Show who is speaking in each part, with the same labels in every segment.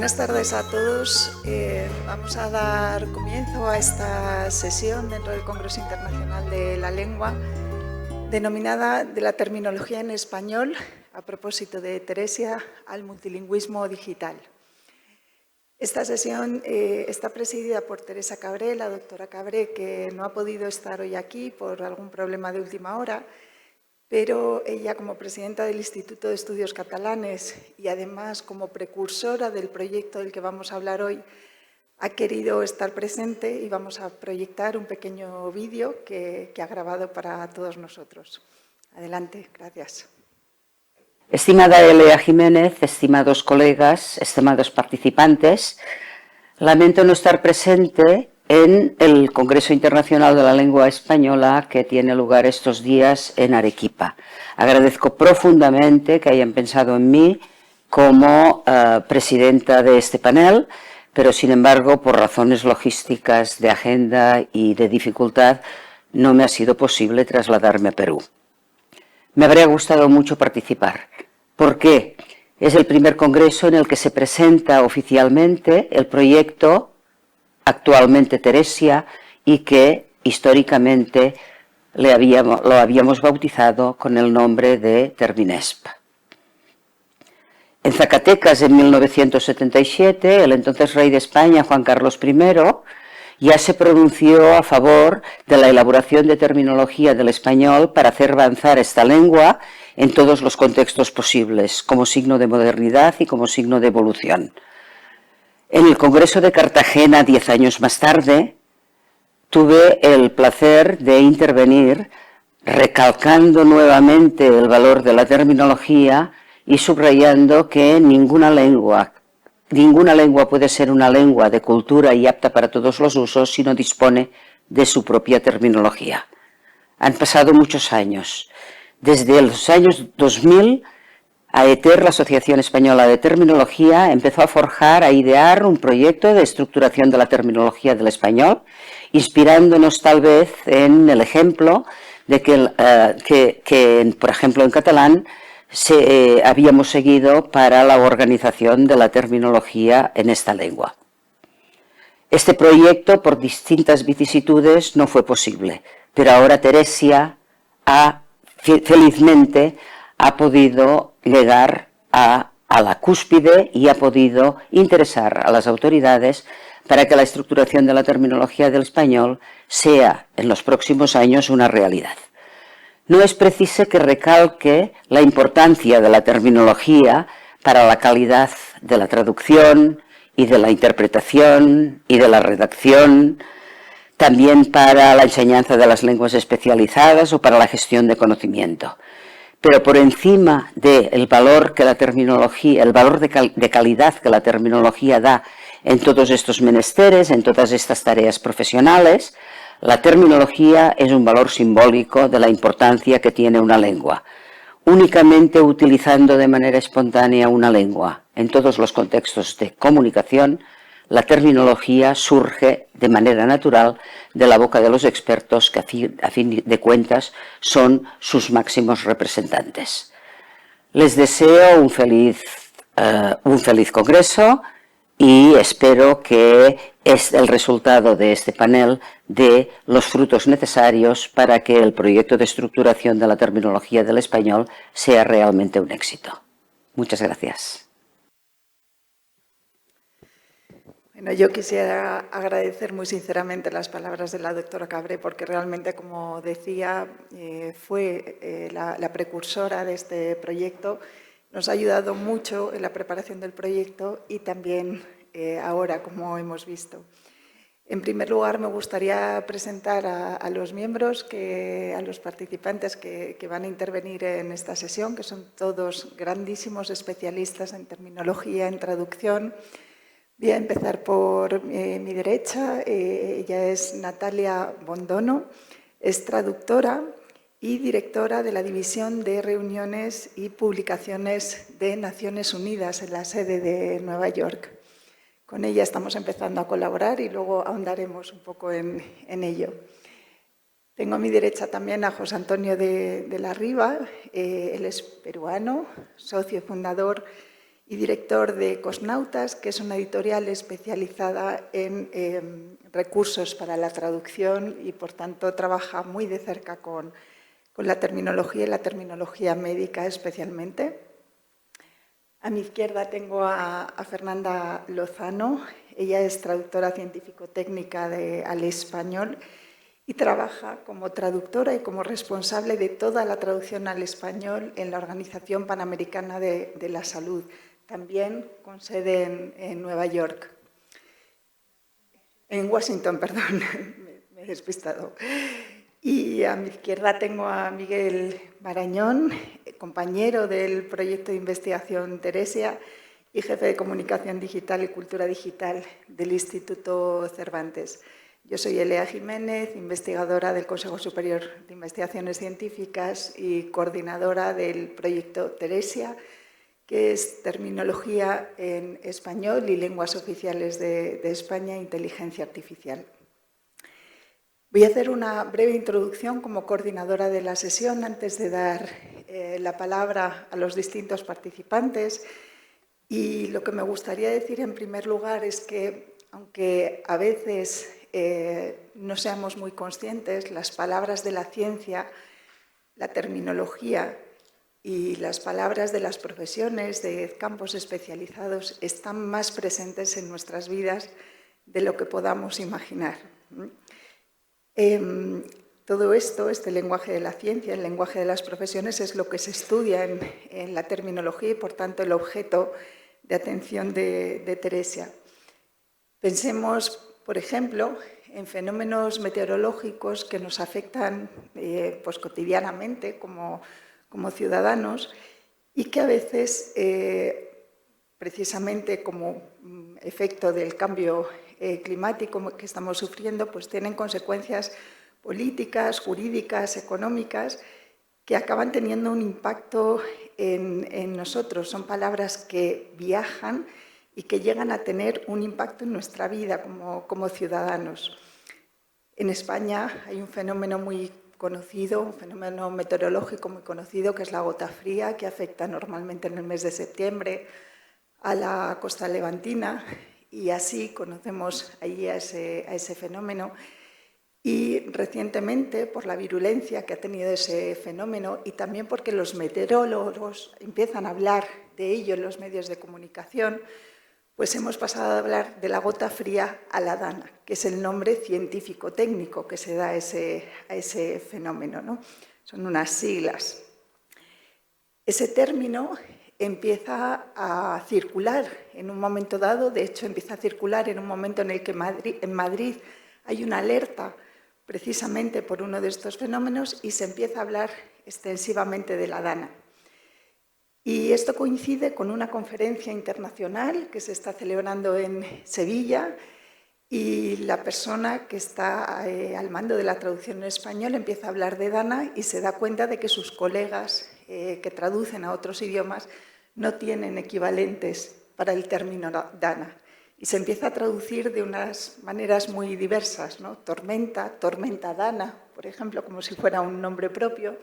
Speaker 1: Buenas tardes a todos. Vamos a dar comienzo a esta sesión dentro del Congreso Internacional de la Lengua, denominada de la terminología en español, a propósito de Teresia al multilingüismo digital. Esta sesión está presidida por Teresa Cabré, la doctora Cabré, que no ha podido estar hoy aquí por algún problema de última hora, pero ella, como presidenta del Instituto de Estudios Catalanes y además como precursora del proyecto del que vamos a hablar hoy, ha querido estar presente y vamos a proyectar un pequeño vídeo que ha grabado para todos nosotros. Adelante, gracias.
Speaker 2: Estimada Elea Jiménez, estimados colegas, estimados participantes, lamento no estar presente en el Congreso Internacional de la Lengua Española que tiene lugar estos días en Arequipa. Agradezco profundamente que hayan pensado en mí como presidenta de este panel, pero sin embargo, por razones logísticas de agenda y de dificultad, no me ha sido posible trasladarme a Perú. Me habría gustado mucho participar. ¿Por qué? Es el primer congreso en el que se presenta oficialmente el proyecto actualmente Teresia y que históricamente lo habíamos bautizado con el nombre de Terminesp. En Zacatecas, en 1977, el entonces rey de España, Juan Carlos I, ya se pronunció a favor de la elaboración de terminología del español para hacer avanzar esta lengua en todos los contextos posibles, como signo de modernidad y como signo de evolución. En el Congreso de Cartagena, 10 años más tarde, tuve el placer de intervenir recalcando nuevamente el valor de la terminología y subrayando que ninguna lengua puede ser una lengua de cultura y apta para todos los usos si no dispone de su propia terminología. Han pasado muchos años. Desde los años 2000, AETER, la Asociación Española de Terminología, empezó a forjar, a idear un proyecto de estructuración de la terminología del español, inspirándonos tal vez en el ejemplo de que por ejemplo, en catalán habíamos seguido para la organización de la terminología en esta lengua. Este proyecto, por distintas vicisitudes, no fue posible, pero ahora Teresia felizmente ha podido llegar a la cúspide y ha podido interesar a las autoridades para que la estructuración de la terminología del español sea en los próximos años una realidad. No es preciso que recalque la importancia de la terminología para la calidad de la traducción y de la interpretación y de la redacción, también para la enseñanza de las lenguas especializadas o para la gestión de conocimiento. Pero por encima del valor que la terminología, el valor de calidad que la terminología da en todos estos menesteres, en todas estas tareas profesionales, la terminología es un valor simbólico de la importancia que tiene una lengua. Únicamente utilizando de manera espontánea una lengua en todos los contextos de comunicación, la terminología surge de manera natural de la boca de los expertos que a fin de cuentas son sus máximos representantes. Les deseo un feliz congreso y espero que el resultado de este panel dé los frutos necesarios para que el proyecto de estructuración de la terminología del español sea realmente un éxito. Muchas gracias.
Speaker 1: Bueno, yo quisiera agradecer muy sinceramente las palabras de la doctora Cabré, porque realmente, como decía, fue la precursora de este proyecto. Nos ha ayudado mucho en la preparación del proyecto y también ahora, como hemos visto. En primer lugar, me gustaría presentar a los miembros, a los participantes que van a intervenir en esta sesión, que son todos grandísimos especialistas en terminología, en traducción. Voy a empezar por mi derecha. Ella es Natalia Bondono, es traductora y directora de la División de Reuniones y Publicaciones de Naciones Unidas en la sede de Nueva York. Con ella estamos empezando a colaborar y luego ahondaremos un poco en ello. Tengo a mi derecha también a José Antonio de la Riva. Él es peruano, socio fundador y director de Cosnautas, que es una editorial especializada en recursos para la traducción y, por tanto, trabaja muy de cerca con la terminología y la terminología médica especialmente. A mi izquierda tengo a Fernanda Lozano. Ella es traductora científico-técnica al español y trabaja como traductora y como responsable de toda la traducción al español en la Organización Panamericana de la Salud, también con sede en Nueva York. En Washington, perdón, me he despistado. Y a mi izquierda tengo a Miguel Marañón, compañero del proyecto de investigación Teresia y jefe de comunicación digital y cultura digital del Instituto Cervantes. Yo soy Elea Jiménez, investigadora del Consejo Superior de Investigaciones Científicas y coordinadora del proyecto Teresia, que es terminología en español y lenguas oficiales de España e inteligencia artificial. Voy a hacer una breve introducción como coordinadora de la sesión antes de dar la palabra a los distintos participantes. Y lo que me gustaría decir en primer lugar es que, aunque a veces no seamos muy conscientes, las palabras de la ciencia, la terminología y las palabras de las profesiones, de campos especializados, están más presentes en nuestras vidas de lo que podamos imaginar. Todo esto, este lenguaje de la ciencia, el lenguaje de las profesiones, es lo que se estudia en la terminología y, por tanto, el objeto de atención de Teresia. Pensemos, por ejemplo, en fenómenos meteorológicos que nos afectan pues, cotidianamente como ciudadanos y que a veces, precisamente como efecto del cambio climático que estamos sufriendo, pues tienen consecuencias políticas, jurídicas, económicas, que acaban teniendo un impacto en nosotros. Son palabras que viajan y que llegan a tener un impacto en nuestra vida como ciudadanos. En España hay un fenómeno muy conocido, un fenómeno meteorológico muy conocido, que es la gota fría, que afecta normalmente en el mes de septiembre a la costa levantina, y así conocemos allí a ese fenómeno. Y recientemente, por la virulencia que ha tenido ese fenómeno y también porque los meteorólogos empiezan a hablar de ello en los medios de comunicación, pues hemos pasado a hablar de la gota fría a la dana, que es el nombre científico-técnico que se da a ese fenómeno, ¿no? Son unas siglas. Ese término empieza a circular en un momento dado, de hecho empieza a circular en un momento en el que en Madrid hay una alerta precisamente por uno de estos fenómenos y se empieza a hablar extensivamente de la dana. Y esto coincide con una conferencia internacional que se está celebrando en Sevilla y la persona que está al mando de la traducción en español empieza a hablar de dana y se da cuenta de que sus colegas que traducen a otros idiomas no tienen equivalentes para el término dana. Y se empieza a traducir de unas maneras muy diversas, ¿no? Tormenta dana, por ejemplo, como si fuera un nombre propio,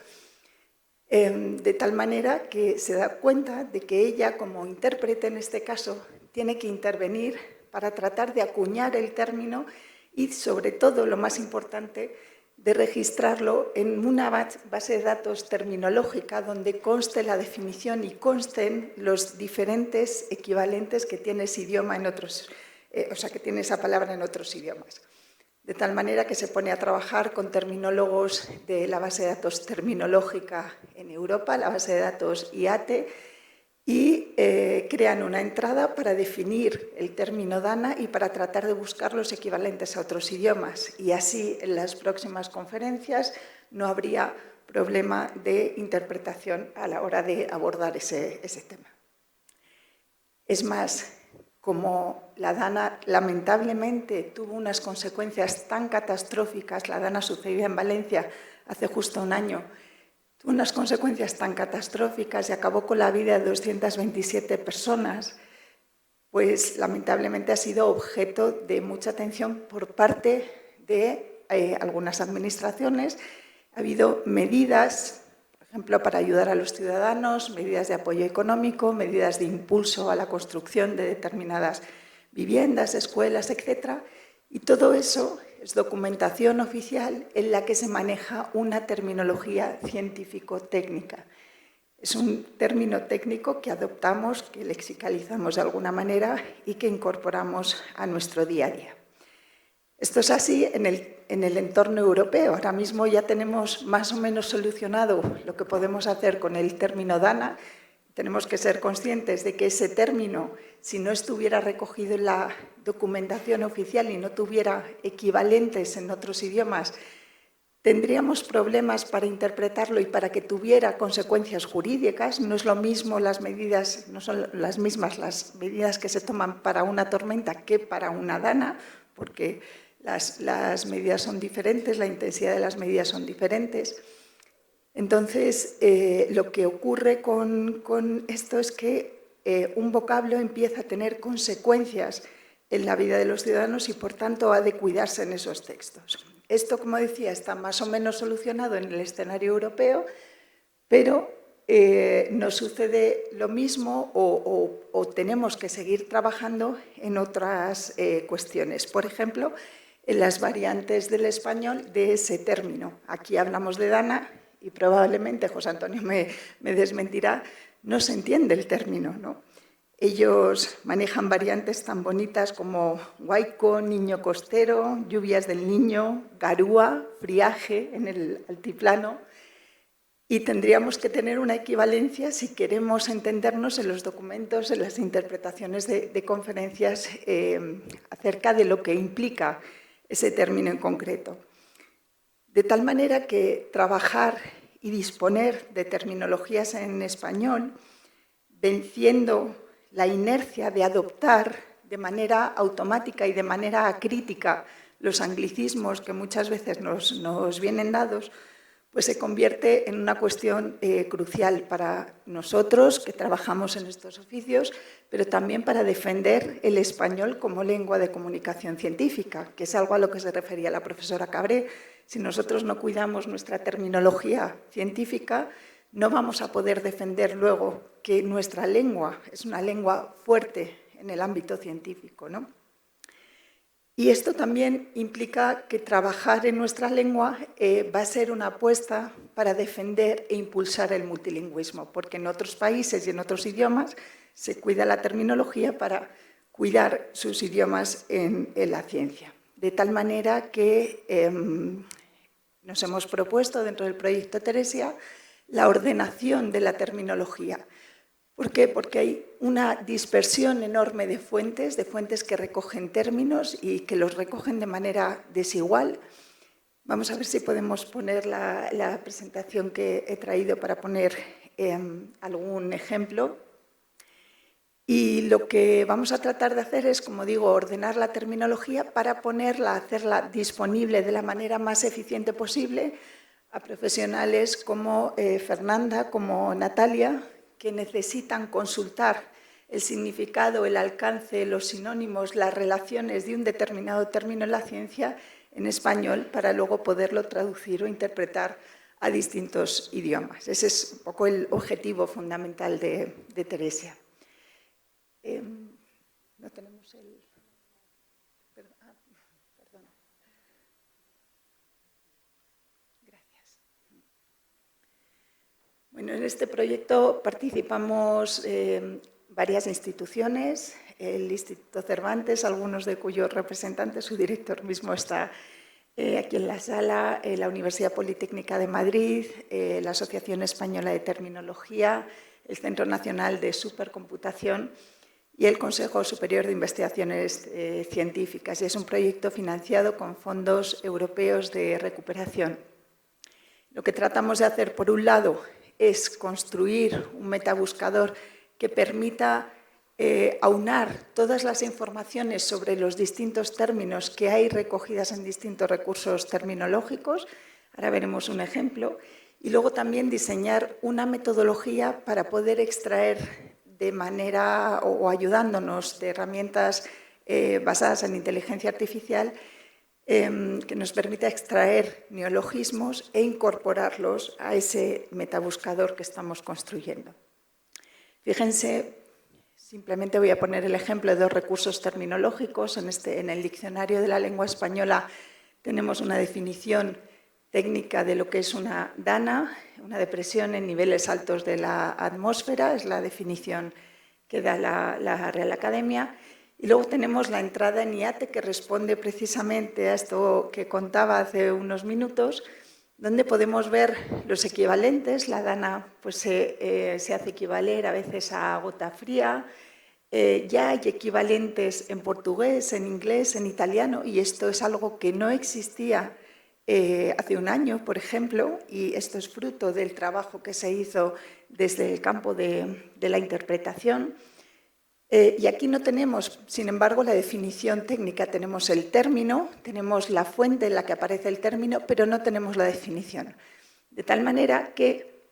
Speaker 1: de tal manera que se da cuenta de que ella, como intérprete en este caso, tiene que intervenir para tratar de acuñar el término y, sobre todo, lo más importante, de registrarlo en una base de datos terminológica donde conste la definición y consten los diferentes equivalentes que tiene ese idioma en otros, que tiene esa palabra en otros idiomas. De tal manera que se pone a trabajar con terminólogos de la base de datos terminológica en Europa, la base de datos IATE, y crean una entrada para definir el término DANA y para tratar de buscar los equivalentes a otros idiomas. Y así, en las próximas conferencias, no habría problema de interpretación a la hora de abordar ese tema. Es más, como la DANA lamentablemente tuvo unas consecuencias tan catastróficas, la DANA sucedida en Valencia hace justo un año, tuvo unas consecuencias tan catastróficas y acabó con la vida de 227 personas, pues lamentablemente ha sido objeto de mucha atención por parte de algunas administraciones. Ha habido medidas, por ejemplo, para ayudar a los ciudadanos, medidas de apoyo económico, medidas de impulso a la construcción de determinadas viviendas, escuelas, etc. Y todo eso es documentación oficial en la que se maneja una terminología científico-técnica. Es un término técnico que adoptamos, que lexicalizamos de alguna manera y que incorporamos a nuestro día a día. Esto es así en el entorno europeo. Ahora mismo ya tenemos más o menos solucionado lo que podemos hacer con el término DANA. Tenemos que ser conscientes de que ese término, si no estuviera recogido en la documentación oficial y no tuviera equivalentes en otros idiomas, tendríamos problemas para interpretarlo y para que tuviera consecuencias jurídicas. No es lo mismo las medidas, no son las mismas las medidas que se toman para una tormenta que para una DANA, porque las medidas son diferentes, la intensidad de las medidas son diferentes. Entonces, lo que ocurre con esto es que un vocablo empieza a tener consecuencias en la vida de los ciudadanos y, por tanto, ha de cuidarse en esos textos. Esto, como decía, está más o menos solucionado en el escenario europeo, pero nos sucede lo mismo o tenemos que seguir trabajando en otras cuestiones. Por ejemplo, en las variantes del español de ese término. Aquí hablamos de DANA y probablemente, José Antonio me desmentirá, no se entiende el término, ¿no? Ellos manejan variantes tan bonitas como huaico, niño costero, lluvias del niño, garúa, friaje en el altiplano, y tendríamos que tener una equivalencia si queremos entendernos en los documentos, en las interpretaciones de conferencias acerca de lo que implica ese término en concreto. De tal manera que trabajar y disponer de terminologías en español, venciendo la inercia de adoptar de manera automática y de manera acrítica los anglicismos que muchas veces nos vienen dados, pues se convierte en una cuestión crucial para nosotros que trabajamos en estos oficios, pero también para defender el español como lengua de comunicación científica, que es algo a lo que se refería la profesora Cabré. Si nosotros no cuidamos nuestra terminología científica, no vamos a poder defender luego que nuestra lengua es una lengua fuerte en el ámbito científico, ¿no? Y esto también implica que trabajar en nuestra lengua va a ser una apuesta para defender e impulsar el multilingüismo, porque en otros países y en otros idiomas se cuida la terminología para cuidar sus idiomas en la ciencia. De tal manera que nos hemos propuesto dentro del proyecto Teresia la ordenación de la terminología. ¿Por qué? Porque hay una dispersión enorme de fuentes que recogen términos y que los recogen de manera desigual. Vamos a ver si podemos poner la presentación que he traído para poner algún ejemplo. Y lo que vamos a tratar de hacer es, como digo, ordenar la terminología para hacerla disponible de la manera más eficiente posible a profesionales como Fernanda, como Natalia, que necesitan consultar el significado, el alcance, los sinónimos, las relaciones de un determinado término en la ciencia en español para luego poderlo traducir o interpretar a distintos idiomas. Ese es un poco el objetivo fundamental de Teresia. No tenemos el... Perdón. Gracias. Bueno, en este proyecto participamos varias instituciones, el Instituto Cervantes, algunos de cuyos representantes, su director mismo está aquí en la sala, la Universidad Politécnica de Madrid, la Asociación Española de Terminología, el Centro Nacional de Supercomputación y el Consejo Superior de Investigaciones Científicas. Y es un proyecto financiado con fondos europeos de recuperación. Lo que tratamos de hacer, por un lado, es construir un metabuscador que permita aunar todas las informaciones sobre los distintos términos que hay recogidas en distintos recursos terminológicos. Ahora veremos un ejemplo. Y luego también diseñar una metodología para poder extraer de manera o ayudándonos de herramientas basadas en inteligencia artificial que nos permita extraer neologismos e incorporarlos a ese metabuscador que estamos construyendo. Fíjense, simplemente voy a poner el ejemplo de dos recursos terminológicos. En el diccionario de la lengua española tenemos una definición técnica de lo que es una dana, una depresión en niveles altos de la atmósfera, es la definición que da la Real Academia. Y luego tenemos la entrada en IATE, que responde precisamente a esto que contaba hace unos minutos, donde podemos ver los equivalentes. La dana pues, se hace equivaler a veces a gota fría. Ya hay equivalentes en portugués, en inglés, en italiano, y esto es algo que no existía hace un año, por ejemplo, y esto es fruto del trabajo que se hizo desde el campo de la interpretación. Y aquí no tenemos, sin embargo, la definición técnica. Tenemos el término, tenemos la fuente en la que aparece el término, pero no tenemos la definición. De tal manera que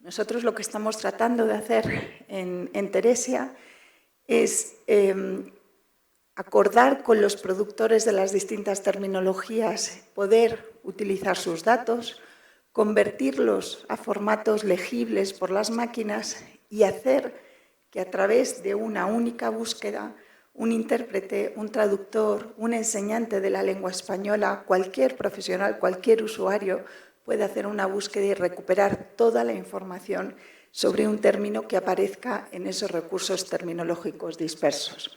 Speaker 1: nosotros lo que estamos tratando de hacer en Teresia es acordar con los productores de las distintas terminologías, poder utilizar sus datos, convertirlos a formatos legibles por las máquinas y hacer que a través de una única búsqueda, un intérprete, un traductor, un enseñante de la lengua española, cualquier profesional, cualquier usuario puede hacer una búsqueda y recuperar toda la información sobre un término que aparezca en esos recursos terminológicos dispersos.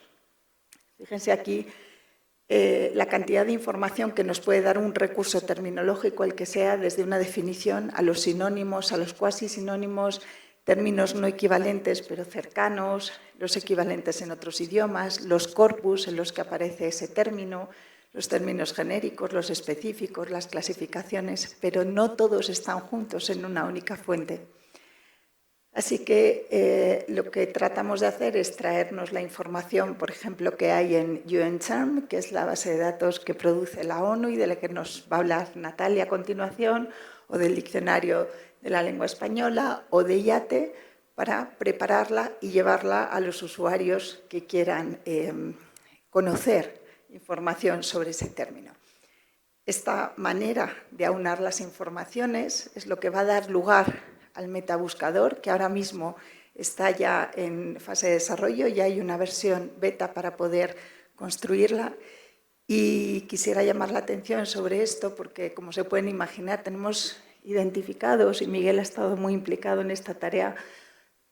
Speaker 1: Fíjense aquí la cantidad de información que nos puede dar un recurso terminológico, el que sea, desde una definición a los sinónimos, a los cuasi sinónimos, términos no equivalentes pero cercanos, los equivalentes en otros idiomas, los corpus en los que aparece ese término, los términos genéricos, los específicos, las clasificaciones, pero no todos están juntos en una única fuente. Así que lo que tratamos de hacer es traernos la información, por ejemplo, que hay en UN-CHARM, que es la base de datos que produce la ONU y de la que nos va a hablar Natalia a continuación, o del diccionario de la lengua española o de IATE, para prepararla y llevarla a los usuarios que quieran conocer información sobre ese término. Esta manera de aunar las informaciones es lo que va a dar lugar al metabuscador, que ahora mismo está ya en fase de desarrollo, ya hay una versión beta para poder construirla. Y quisiera llamar la atención sobre esto porque, como se pueden imaginar, tenemos identificados, y Miguel ha estado muy implicado en esta tarea,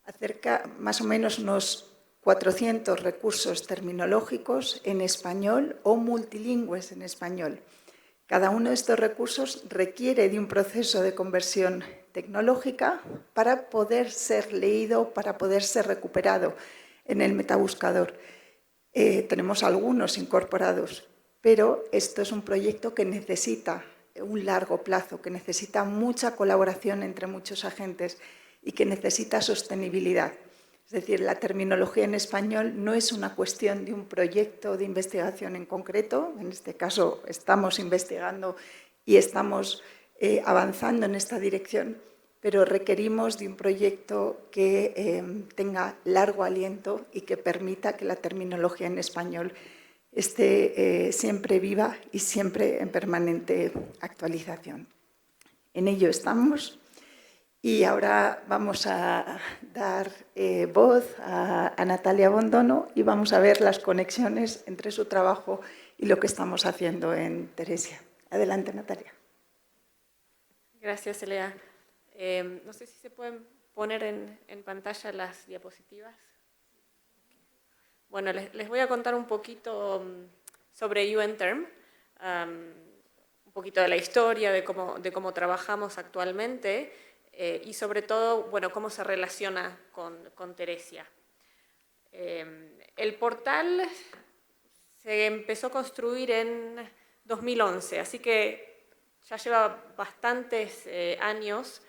Speaker 1: acerca más o menos unos 400 recursos terminológicos en español o multilingües en español. Cada uno de estos recursos requiere de un proceso de conversión tecnológica para poder ser leído, para poder ser recuperado en el metabuscador. Tenemos algunos incorporados, pero esto es un proyecto que necesita un largo plazo, que necesita mucha colaboración entre muchos agentes y que necesita sostenibilidad. Es decir, la terminología en español no es una cuestión de un proyecto de investigación en concreto. En este caso estamos investigando y estamos avanzando en esta dirección, pero requerimos de un proyecto que tenga largo aliento y que permita que la terminología en español esté siempre viva y siempre en permanente actualización. En ello estamos Y ahora vamos a dar voz a Natalia Bondono y vamos a ver las conexiones entre su trabajo y lo que estamos haciendo en Teresia. Adelante, Natalia.
Speaker 3: Gracias, Elea. No sé si se pueden poner en pantalla las diapositivas. Bueno, les voy a contar un poquito sobre UN Term, un poquito de la historia, de cómo trabajamos actualmente y sobre todo, bueno, cómo se relaciona con Teresia. El portal se empezó a construir en 2011, así que ya lleva bastantes años,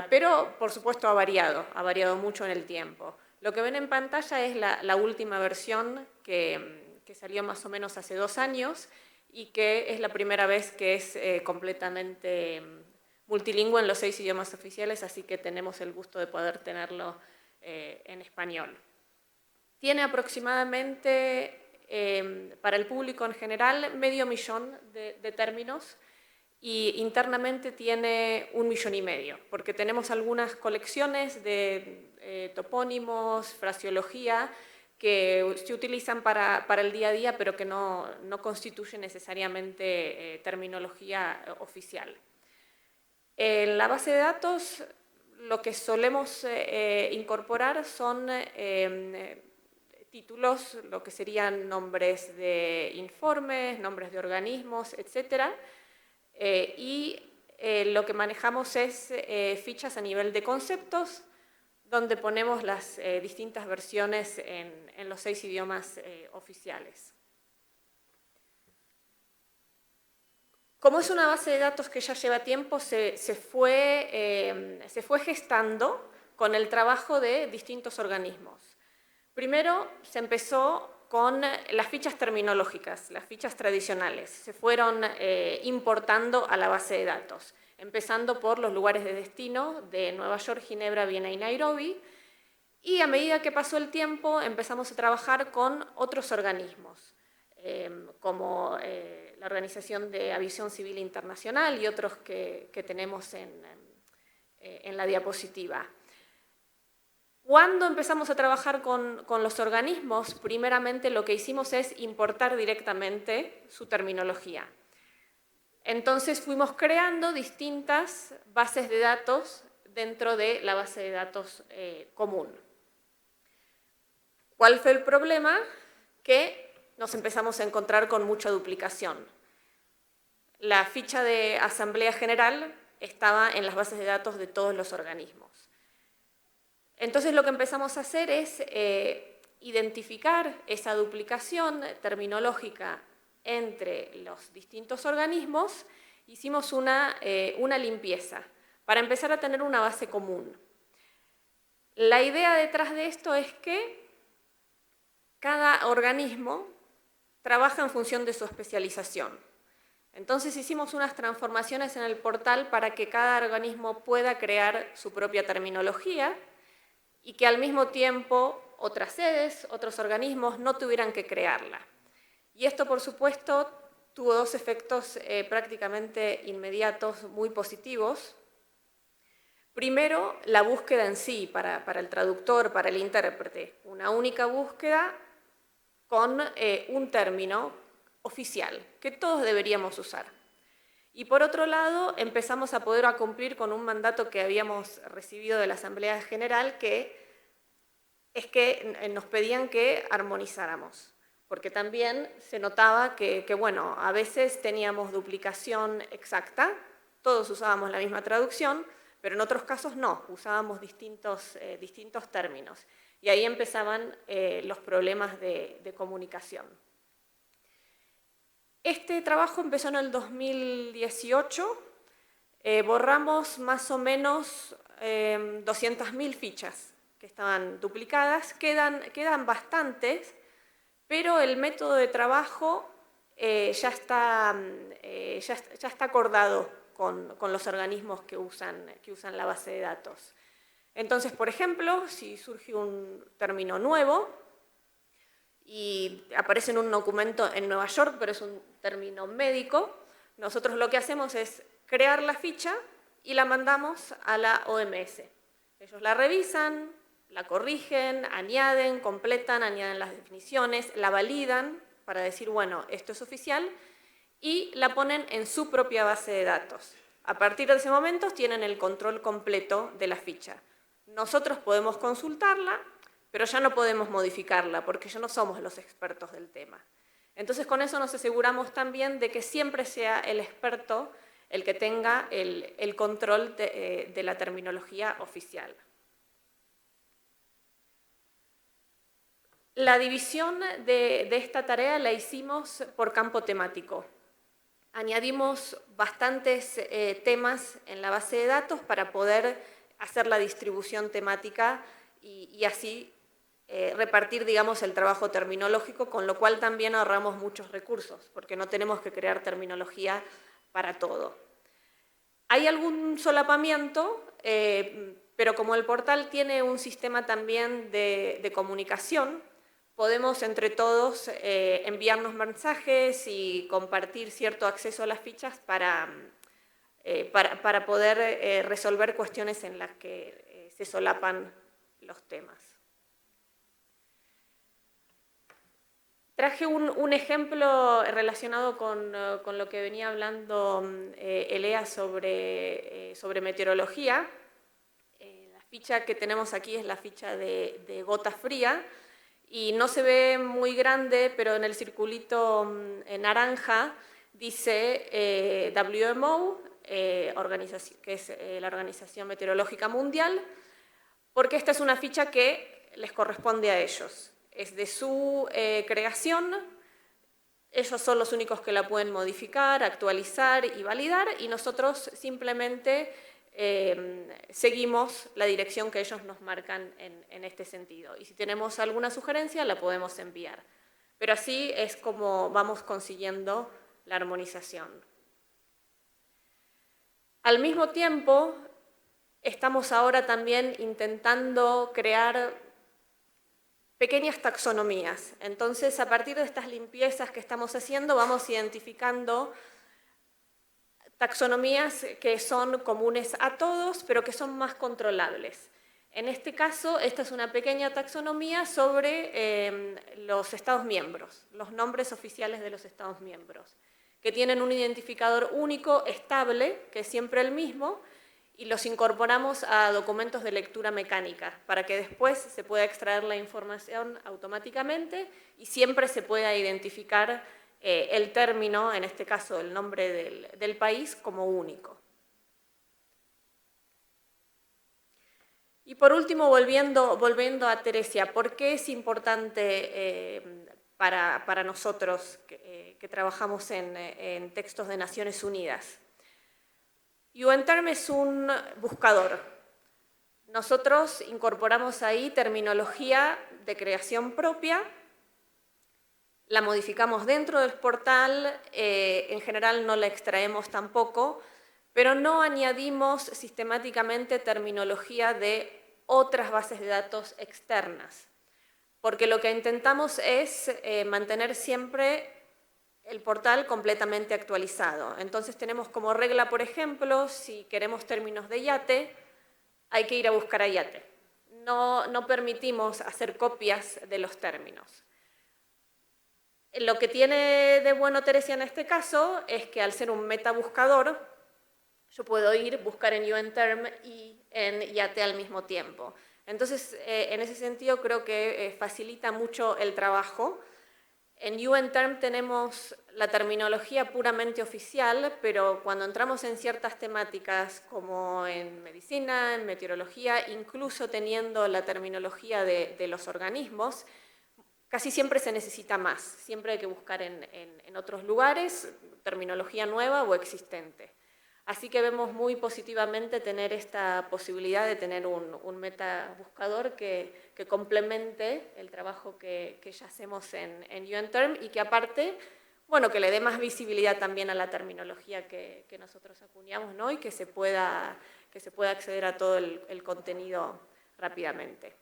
Speaker 3: pero por supuesto ha variado mucho en el tiempo. Lo que ven en pantalla es la última versión que salió más o menos hace 2 años y que es la primera vez que es completamente multilingüe en los 6 idiomas oficiales, así que tenemos el gusto de poder tenerlo en español. Tiene aproximadamente, para el público en general, 500.000 de términos y internamente tiene 1,5 millones, porque tenemos algunas colecciones de topónimos, fraseología, que se utilizan para el día a día, pero que no constituyen necesariamente terminología oficial. En la base de datos, lo que solemos incorporar son títulos, lo que serían nombres de informes, nombres de organismos, etcétera, y lo que manejamos es fichas a nivel de conceptos, donde ponemos las distintas versiones en los 6 idiomas oficiales. Como es una base de datos que ya lleva tiempo, se fue gestando con el trabajo de distintos organismos. Primero se empezó con las fichas terminológicas, las fichas tradicionales. Se fueron importando a la base de datos, empezando por los lugares de destino de Nueva York, Ginebra, Viena y Nairobi. Y a medida que pasó el tiempo empezamos a trabajar con otros organismos, como la Organización de Aviación Civil Internacional y otros que tenemos en la diapositiva. Cuando empezamos a trabajar con los organismos, primeramente lo que hicimos es importar directamente su terminología. Entonces fuimos creando distintas bases de datos dentro de la base de datos común. ¿Cuál fue el problema? Que nos empezamos a encontrar con mucha duplicación. La ficha de Asamblea General estaba en las bases de datos de todos los organismos. Entonces lo que empezamos a hacer es identificar esa duplicación terminológica entre los distintos organismos. Hicimos una limpieza para empezar a tener una base común. La idea detrás de esto es que cada organismo trabaja en función de su especialización. Entonces hicimos unas transformaciones en el portal para que cada organismo pueda crear su propia terminología y que al mismo tiempo otras sedes, otros organismos no tuvieran que crearla. Y esto, por supuesto, tuvo 2 efectos prácticamente inmediatos muy positivos. Primero, la búsqueda en sí, para el traductor, para el intérprete. Una única búsqueda con un término oficial, que todos deberíamos usar. Y por otro lado, empezamos a poder cumplir con un mandato que habíamos recibido de la Asamblea General, que es que nos pedían que armonizáramos, porque también se notaba que bueno, a veces teníamos duplicación exacta, todos usábamos la misma traducción, pero en otros casos no, usábamos distintos términos. Y ahí empezaban los problemas de comunicación. Este trabajo empezó en el 2018, borramos más o menos 200.000 fichas que estaban duplicadas, quedan bastantes, pero el método de trabajo ya está acordado con los organismos que usan la base de datos. Entonces, por ejemplo, si surge un término nuevo y aparece en un documento en Nueva York, pero es un término médico, nosotros lo que hacemos es crear la ficha y la mandamos a la OMS. Ellos la revisan, la corrigen, añaden, completan, añaden las definiciones, la validan para decir, bueno, esto es oficial, y la ponen en su propia base de datos. A partir de ese momento tienen el control completo de la ficha. Nosotros podemos consultarla, pero ya no podemos modificarla, porque ya no somos los expertos del tema. Entonces, con eso nos aseguramos también de que siempre sea el experto el que tenga el control de la terminología oficial. La división de esta tarea la hicimos por campo temático. Añadimos bastantes temas en la base de datos para poder hacer la distribución temática y así repartir, digamos, el trabajo terminológico, con lo cual también ahorramos muchos recursos, porque no tenemos que crear terminología para todo. Hay algún solapamiento, pero como el portal tiene un sistema también de comunicación, podemos entre todos enviarnos mensajes y compartir cierto acceso a las fichas para poder resolver cuestiones en las que se solapan los temas. Traje un ejemplo relacionado con lo que venía hablando Elea sobre meteorología. La ficha que tenemos aquí es la ficha de gota fría y no se ve muy grande, pero en el circulito naranja dice WMO, que es la Organización Meteorológica Mundial, porque esta es una ficha que les corresponde a ellos. Es de su creación, ellos son los únicos que la pueden modificar, actualizar y validar, y nosotros simplemente seguimos la dirección que ellos nos marcan en este sentido. Y si tenemos alguna sugerencia, la podemos enviar. Pero así es como vamos consiguiendo la armonización. Al mismo tiempo, estamos ahora también intentando crear pequeñas taxonomías. Entonces, a partir de estas limpiezas que estamos haciendo, vamos identificando taxonomías que son comunes a todos, pero que son más controlables. En este caso, esta es una pequeña taxonomía sobre los Estados miembros, los nombres oficiales de los Estados miembros, que tienen un identificador único, estable, que es siempre el mismo, y los incorporamos a documentos de lectura mecánica para que después se pueda extraer la información automáticamente y siempre se pueda identificar el término, en este caso el nombre del país, como único. Y por último, volviendo a Teresia, ¿por qué es importante para nosotros que trabajamos en textos de Naciones Unidas? UN-Term es un buscador. Nosotros incorporamos ahí terminología de creación propia, la modificamos dentro del portal, en general no la extraemos tampoco, pero no añadimos sistemáticamente terminología de otras bases de datos externas, porque lo que intentamos es mantener siempre el portal completamente actualizado. Entonces tenemos como regla, por ejemplo, si queremos términos de IATE, hay que ir a buscar a IATE. No permitimos hacer copias de los términos. Lo que tiene de bueno Teresia en este caso es que al ser un metabuscador, yo puedo buscar en UN-Term y en IATE al mismo tiempo. Entonces, en ese sentido creo que facilita mucho el trabajo. En UN-Term tenemos la terminología puramente oficial, pero cuando entramos en ciertas temáticas como en medicina, en meteorología, incluso teniendo la terminología de los organismos, casi siempre se necesita más. Siempre hay que buscar en otros lugares terminología nueva o existente. Así que vemos muy positivamente tener esta posibilidad de tener un metabuscador que complemente el trabajo que ya hacemos en UN-Term y que aparte, bueno, que le dé más visibilidad también a la terminología que nosotros acuñamos, ¿no? Y que se pueda acceder a todo el contenido rápidamente.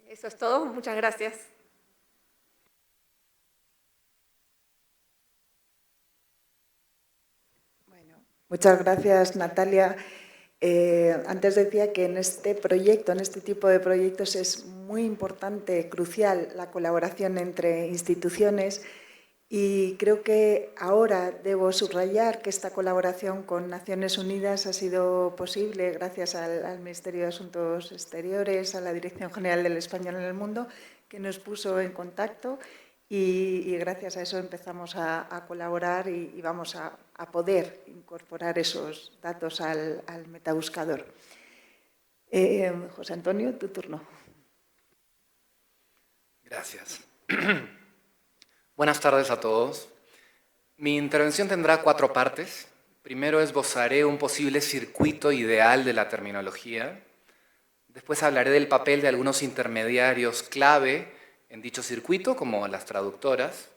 Speaker 3: Eso es todo. Muchas gracias.
Speaker 1: Muchas gracias, Natalia. Antes decía que en este proyecto, en este tipo de proyectos, es muy importante, crucial, la colaboración entre instituciones, y creo que ahora debo subrayar que esta colaboración con Naciones Unidas ha sido posible gracias al Ministerio de Asuntos Exteriores, a la Dirección General del Español en el Mundo, que nos puso en contacto, y gracias a eso empezamos a colaborar y vamos a poder incorporar esos datos al metabuscador. José Antonio, tu turno.
Speaker 4: Gracias. Buenas tardes a todos. Mi intervención tendrá 4 partes. Primero esbozaré un posible circuito ideal de la terminología. Después hablaré del papel de algunos intermediarios clave en dicho circuito, como las traductoras.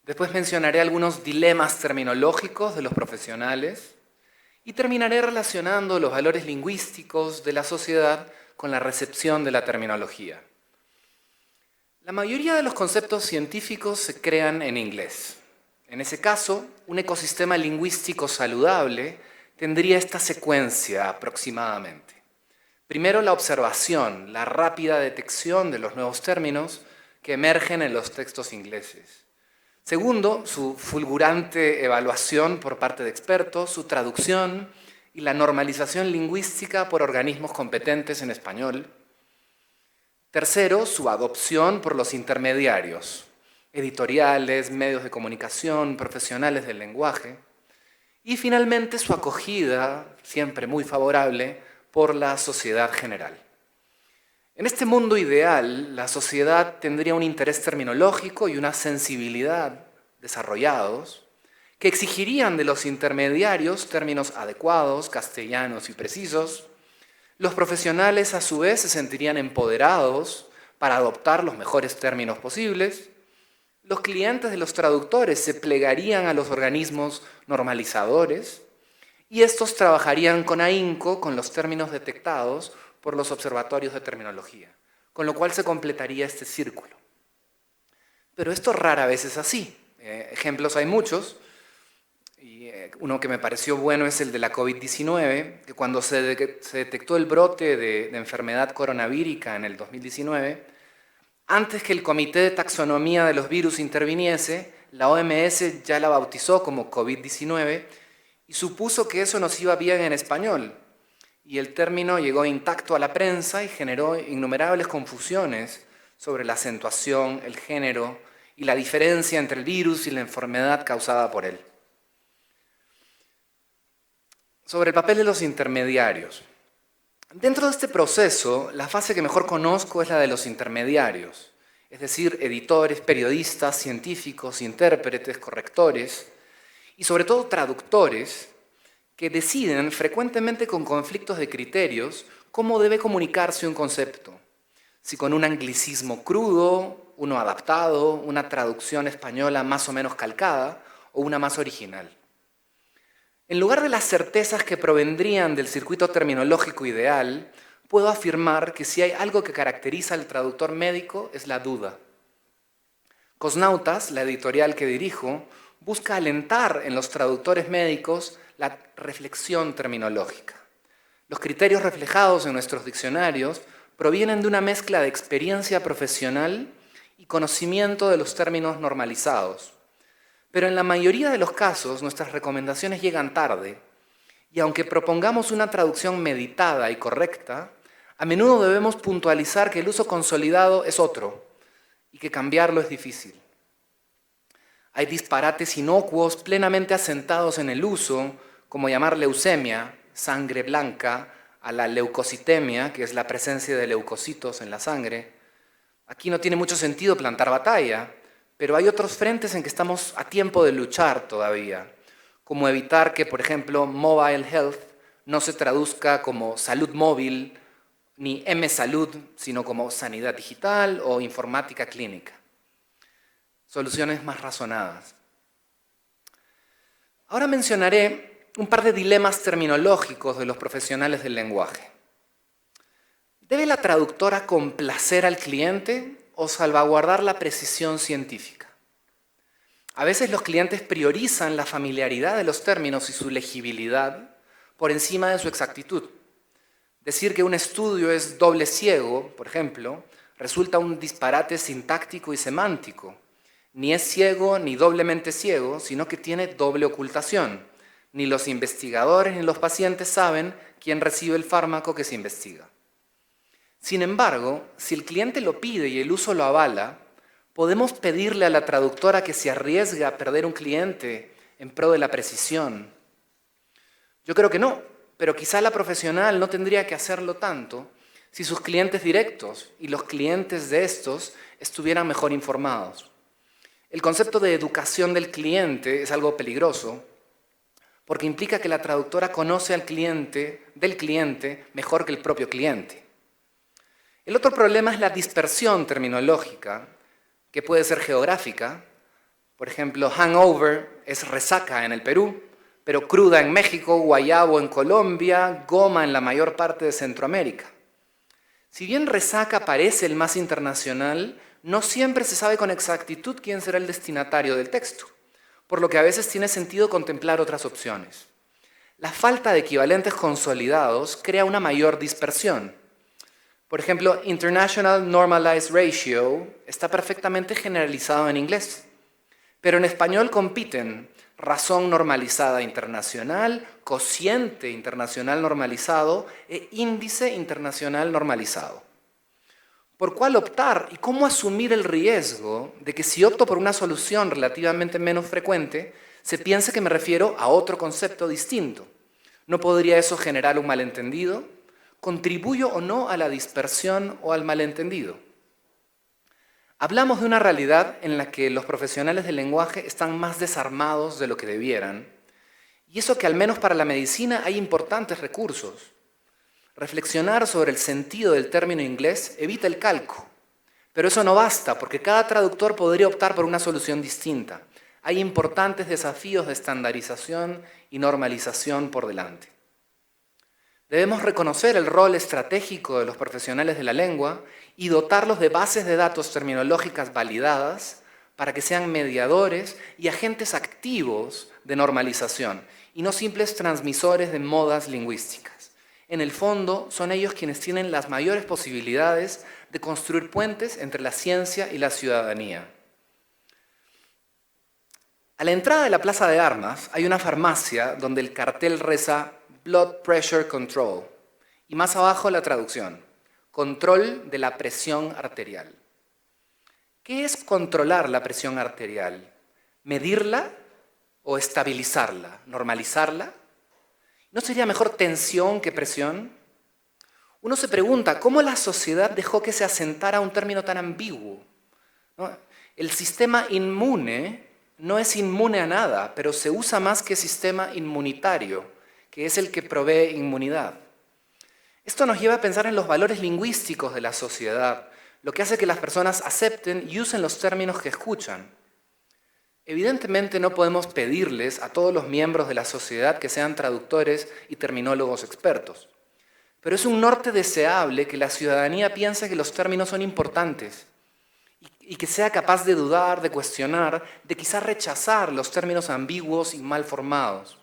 Speaker 4: Después mencionaré algunos dilemas terminológicos de los profesionales y terminaré relacionando los valores lingüísticos de la sociedad con la recepción de la terminología. La mayoría de los conceptos científicos se crean en inglés. En ese caso, un ecosistema lingüístico saludable tendría esta secuencia aproximadamente. Primero, la observación, la rápida detección de los nuevos términos que emergen en los textos ingleses. Segundo, su fulgurante evaluación por parte de expertos, su traducción y la normalización lingüística por organismos competentes en español. Tercero, su adopción por los intermediarios, editoriales, medios de comunicación, profesionales del lenguaje. Y finalmente, su acogida, siempre muy favorable, por la sociedad general. En este mundo ideal, la sociedad tendría un interés terminológico y una sensibilidad desarrollados que exigirían de los intermediarios términos adecuados, castellanos y precisos. Los profesionales, a su vez, se sentirían empoderados para adoptar los mejores términos posibles. Los clientes de los traductores se plegarían a los organismos normalizadores y estos trabajarían con ahínco con los términos detectados por los observatorios de terminología, con lo cual se completaría este círculo. Pero esto rara vez es así. Ejemplos hay muchos. Uno que me pareció bueno es el de la COVID-19, que cuando se detectó el brote de enfermedad coronavírica en el 2019, antes que el Comité de Taxonomía de los Virus interviniese, la OMS ya la bautizó como COVID-19 y supuso que eso nos iba bien en español. Y el término llegó intacto a la prensa y generó innumerables confusiones sobre la acentuación, el género y la diferencia entre el virus y la enfermedad causada por él. Sobre el papel de los intermediarios. Dentro de este proceso, la fase que mejor conozco es la de los intermediarios, es decir, editores, periodistas, científicos, intérpretes, correctores y sobre todo traductores que deciden frecuentemente con conflictos de criterios cómo debe comunicarse un concepto, si con un anglicismo crudo, uno adaptado, una traducción española más o menos calcada o una más original. En lugar de las certezas que provendrían del circuito terminológico ideal, puedo afirmar que si hay algo que caracteriza al traductor médico es la duda. Cosnautas, la editorial que dirijo, busca alentar en los traductores médicos la reflexión terminológica. Los criterios reflejados en nuestros diccionarios provienen de una mezcla de experiencia profesional y conocimiento de los términos normalizados. Pero en la mayoría de los casos nuestras recomendaciones llegan tarde y aunque propongamos una traducción meditada y correcta, a menudo debemos puntualizar que el uso consolidado es otro y que cambiarlo es difícil. Hay disparates inocuos plenamente asentados en el uso, como llamar leucemia, sangre blanca, a la leucocitemia, que es la presencia de leucocitos en la sangre. Aquí no tiene mucho sentido plantar batalla, pero hay otros frentes en que estamos a tiempo de luchar todavía, como evitar que, por ejemplo, mobile health no se traduzca como salud móvil, ni M-salud, sino como sanidad digital o informática clínica. Soluciones más razonadas. Ahora mencionaré un par de dilemas terminológicos de los profesionales del lenguaje. ¿Debe la traductora complacer al cliente o salvaguardar la precisión científica? A veces los clientes priorizan la familiaridad de los términos y su legibilidad por encima de su exactitud. Decir que un estudio es doble ciego, por ejemplo, resulta un disparate sintáctico y semántico. Ni es ciego ni doblemente ciego, sino que tiene doble ocultación. Ni los investigadores ni los pacientes saben quién recibe el fármaco que se investiga. Sin embargo, si el cliente lo pide y el uso lo avala, ¿podemos pedirle a la traductora que se arriesgue a perder un cliente en pro de la precisión? Yo creo que no, pero quizá la profesional no tendría que hacerlo tanto si sus clientes directos y los clientes de estos estuvieran mejor informados. El concepto de educación del cliente es algo peligroso porque implica que la traductora conoce al cliente del cliente mejor que el propio cliente. El otro problema es la dispersión terminológica, que puede ser geográfica. Por ejemplo, hangover es resaca en el Perú, pero cruda en México, guayabo en Colombia, goma en la mayor parte de Centroamérica. Si bien resaca parece el más internacional, no siempre se sabe con exactitud quién será el destinatario del texto, por lo que a veces tiene sentido contemplar otras opciones. La falta de equivalentes consolidados crea una mayor dispersión. Por ejemplo, International Normalized Ratio está perfectamente generalizado en inglés, pero en español compiten razón normalizada internacional, cociente internacional normalizado e índice internacional normalizado. ¿Por cuál optar y cómo asumir el riesgo de que si opto por una solución relativamente menos frecuente, se piense que me refiero a otro concepto distinto? ¿No podría eso generar un malentendido? ¿Contribuyo o no a la dispersión o al malentendido? Hablamos de una realidad en la que los profesionales del lenguaje están más desarmados de lo que debieran, y eso que al menos para la medicina hay importantes recursos. Reflexionar sobre el sentido del término inglés evita el calco, pero eso no basta porque cada traductor podría optar por una solución distinta. Hay importantes desafíos de estandarización y normalización por delante. Debemos reconocer el rol estratégico de los profesionales de la lengua y dotarlos de bases de datos terminológicas validadas para que sean mediadores y agentes activos de normalización y no simples transmisores de modas lingüísticas. En el fondo, son ellos quienes tienen las mayores posibilidades de construir puentes entre la ciencia y la ciudadanía. A la entrada de la Plaza de Armas hay una farmacia donde el cartel reza Blood Pressure Control y más abajo la traducción, control de la presión arterial. ¿Qué es controlar la presión arterial? ¿Medirla o estabilizarla? ¿Normalizarla? ¿No sería mejor tensión que presión? Uno se pregunta, ¿cómo la sociedad dejó que se asentara un término tan ambiguo? ¿No? El sistema inmune no es inmune a nada, pero se usa más que sistema inmunitario, que es el que provee inmunidad. Esto nos lleva a pensar en los valores lingüísticos de la sociedad, lo que hace que las personas acepten y usen los términos que escuchan. Evidentemente no podemos pedirles a todos los miembros de la sociedad que sean traductores y terminólogos expertos, pero es un norte deseable que la ciudadanía piense que los términos son importantes y que sea capaz de dudar, de cuestionar, de quizás rechazar los términos ambiguos y mal formados.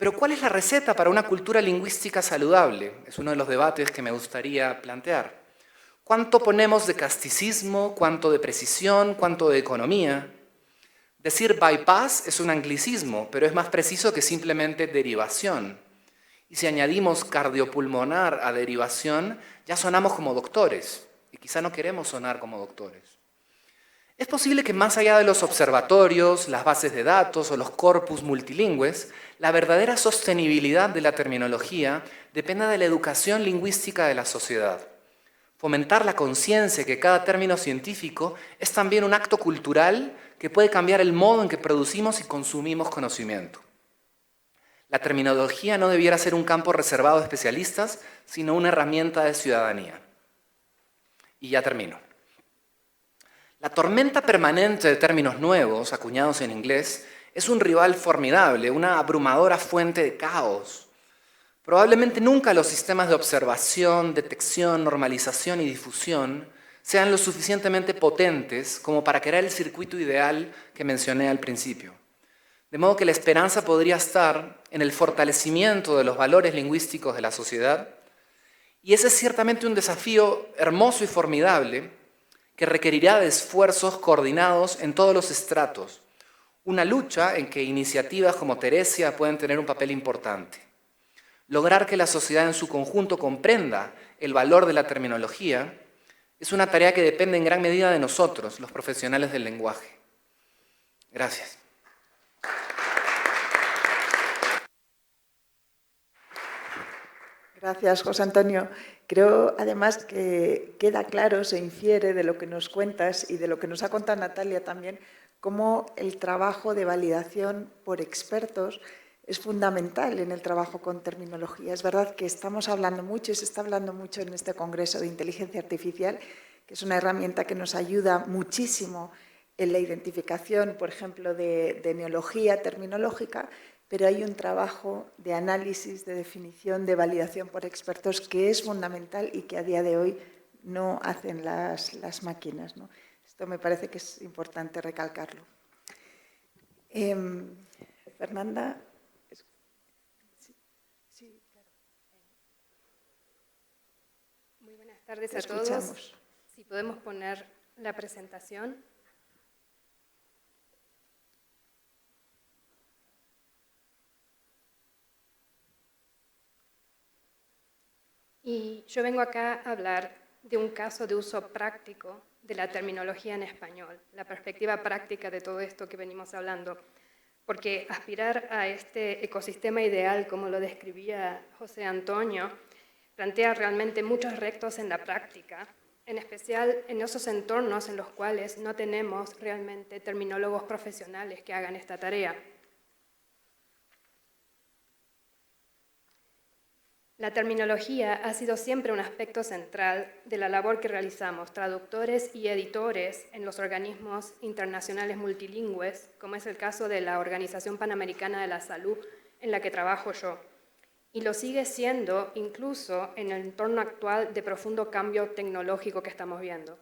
Speaker 4: Pero ¿cuál es la receta para una cultura lingüística saludable? Es uno de los debates que me gustaría plantear. ¿Cuánto ponemos de casticismo? ¿Cuánto de precisión? ¿Cuánto de economía? Decir bypass es un anglicismo, pero es más preciso que simplemente derivación. Y si añadimos cardiopulmonar a derivación, ya sonamos como doctores, y quizá no queremos sonar como doctores. Es posible que más allá de los observatorios, las bases de datos o los corpus multilingües, la verdadera sostenibilidad de la terminología dependa de la educación lingüística de la sociedad. Fomentar la conciencia que cada término científico es también un acto cultural que puede cambiar el modo en que producimos y consumimos conocimiento. La terminología no debiera ser un campo reservado a especialistas, sino una herramienta de ciudadanía. Y ya termino. La tormenta permanente de términos nuevos, acuñados en inglés, es un rival formidable, una abrumadora fuente de caos. Probablemente nunca los sistemas de observación, detección, normalización y difusión sean lo suficientemente potentes como para crear el circuito ideal que mencioné al principio. De modo que la esperanza podría estar en el fortalecimiento de los valores lingüísticos de la sociedad, y ese es ciertamente un desafío hermoso y formidable que requerirá de esfuerzos coordinados en todos los estratos, una lucha en que iniciativas como Teresia pueden tener un papel importante. Lograr que la sociedad en su conjunto comprenda el valor de la terminología es una tarea que depende en gran medida de nosotros, los profesionales del lenguaje. Gracias.
Speaker 1: Gracias, José Antonio. Creo, además, que queda claro, se infiere de lo que nos cuentas y de lo que nos ha contado Natalia también, cómo el trabajo de validación por expertos es fundamental en el trabajo con terminología. Es verdad que estamos hablando mucho y se está hablando mucho en este Congreso de Inteligencia Artificial, que es una herramienta que nos ayuda muchísimo en la identificación, por ejemplo, de neología terminológica, pero hay un trabajo de análisis, de definición, de validación por expertos que es fundamental y que a día de hoy no hacen las máquinas, ¿no? Esto me parece que es importante recalcarlo. Fernanda.
Speaker 5: Sí, claro. Muy buenas tardes a todos. Si podemos poner la presentación. Y yo vengo acá a hablar de un caso de uso práctico de la terminología en español, la perspectiva práctica de todo esto que venimos hablando, porque aspirar a este ecosistema ideal, como lo describía José Antonio, plantea realmente muchos retos en la práctica, en especial en esos entornos en los cuales no tenemos realmente terminólogos profesionales que hagan esta tarea. La terminología ha sido siempre un aspecto central de la labor que realizamos, traductores y editores en los organismos internacionales multilingües, como es el caso de la Organización Panamericana de la Salud, en la que trabajo yo. Y lo sigue siendo incluso en el entorno actual de profundo cambio tecnológico que estamos viendo.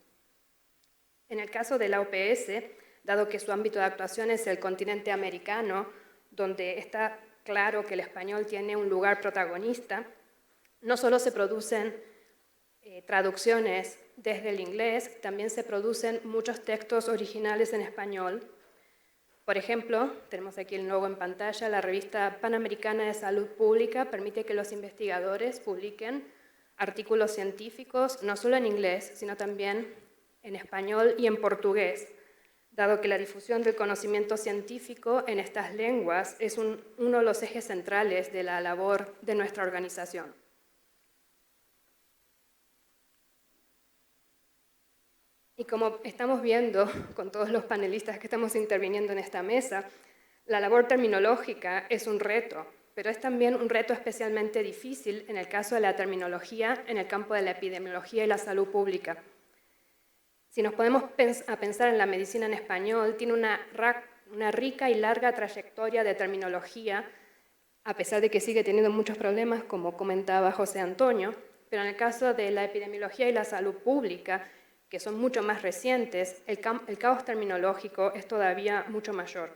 Speaker 5: En el caso de la OPS, dado que su ámbito de actuación es el continente americano, donde está claro que el español tiene un lugar protagonista, no solo se producen traducciones desde el inglés, también se producen muchos textos originales en español. Por ejemplo, tenemos aquí el logo en pantalla, la revista Panamericana de Salud Pública permite que los investigadores publiquen artículos científicos, no solo en inglés, sino también en español y en portugués, dado que la difusión del conocimiento científico en estas lenguas es uno de los ejes centrales de la labor de nuestra organización. Y como estamos viendo con todos los panelistas que estamos interviniendo en esta mesa, la labor terminológica es un reto, pero es también un reto especialmente difícil en el caso de la terminología en el campo de la epidemiología y la salud pública. Si nos podemos pensar en la medicina en español, tiene una rica y larga trayectoria de terminología, a pesar de que sigue teniendo muchos problemas, como comentaba José Antonio, pero en el caso de la epidemiología y la salud pública, que son mucho más recientes, el caos terminológico es todavía mucho mayor.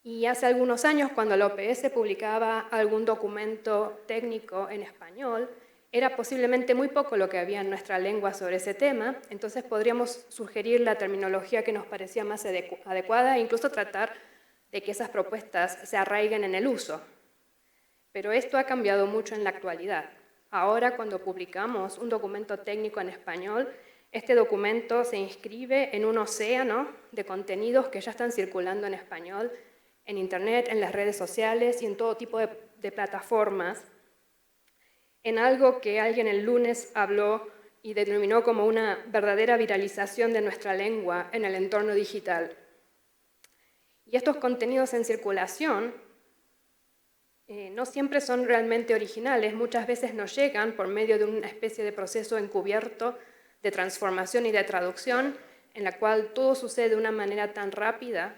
Speaker 5: Y hace algunos años, cuando la OPS publicaba algún documento técnico en español, era posiblemente muy poco lo que había en nuestra lengua sobre ese tema, entonces podríamos sugerir la terminología que nos parecía más adecuada e incluso tratar de que esas propuestas se arraiguen en el uso. Pero esto ha cambiado mucho en la actualidad. Ahora, cuando publicamos un documento técnico en español, este documento se inscribe en un océano de contenidos que ya están circulando en español, en Internet, en las redes sociales y en todo tipo de plataformas, en algo que alguien el lunes habló y denominó como una verdadera viralización de nuestra lengua en el entorno digital. Y estos contenidos en circulación no siempre son realmente originales, muchas veces nos llegan por medio de una especie de proceso encubierto de transformación y de traducción, en la cual todo sucede de una manera tan rápida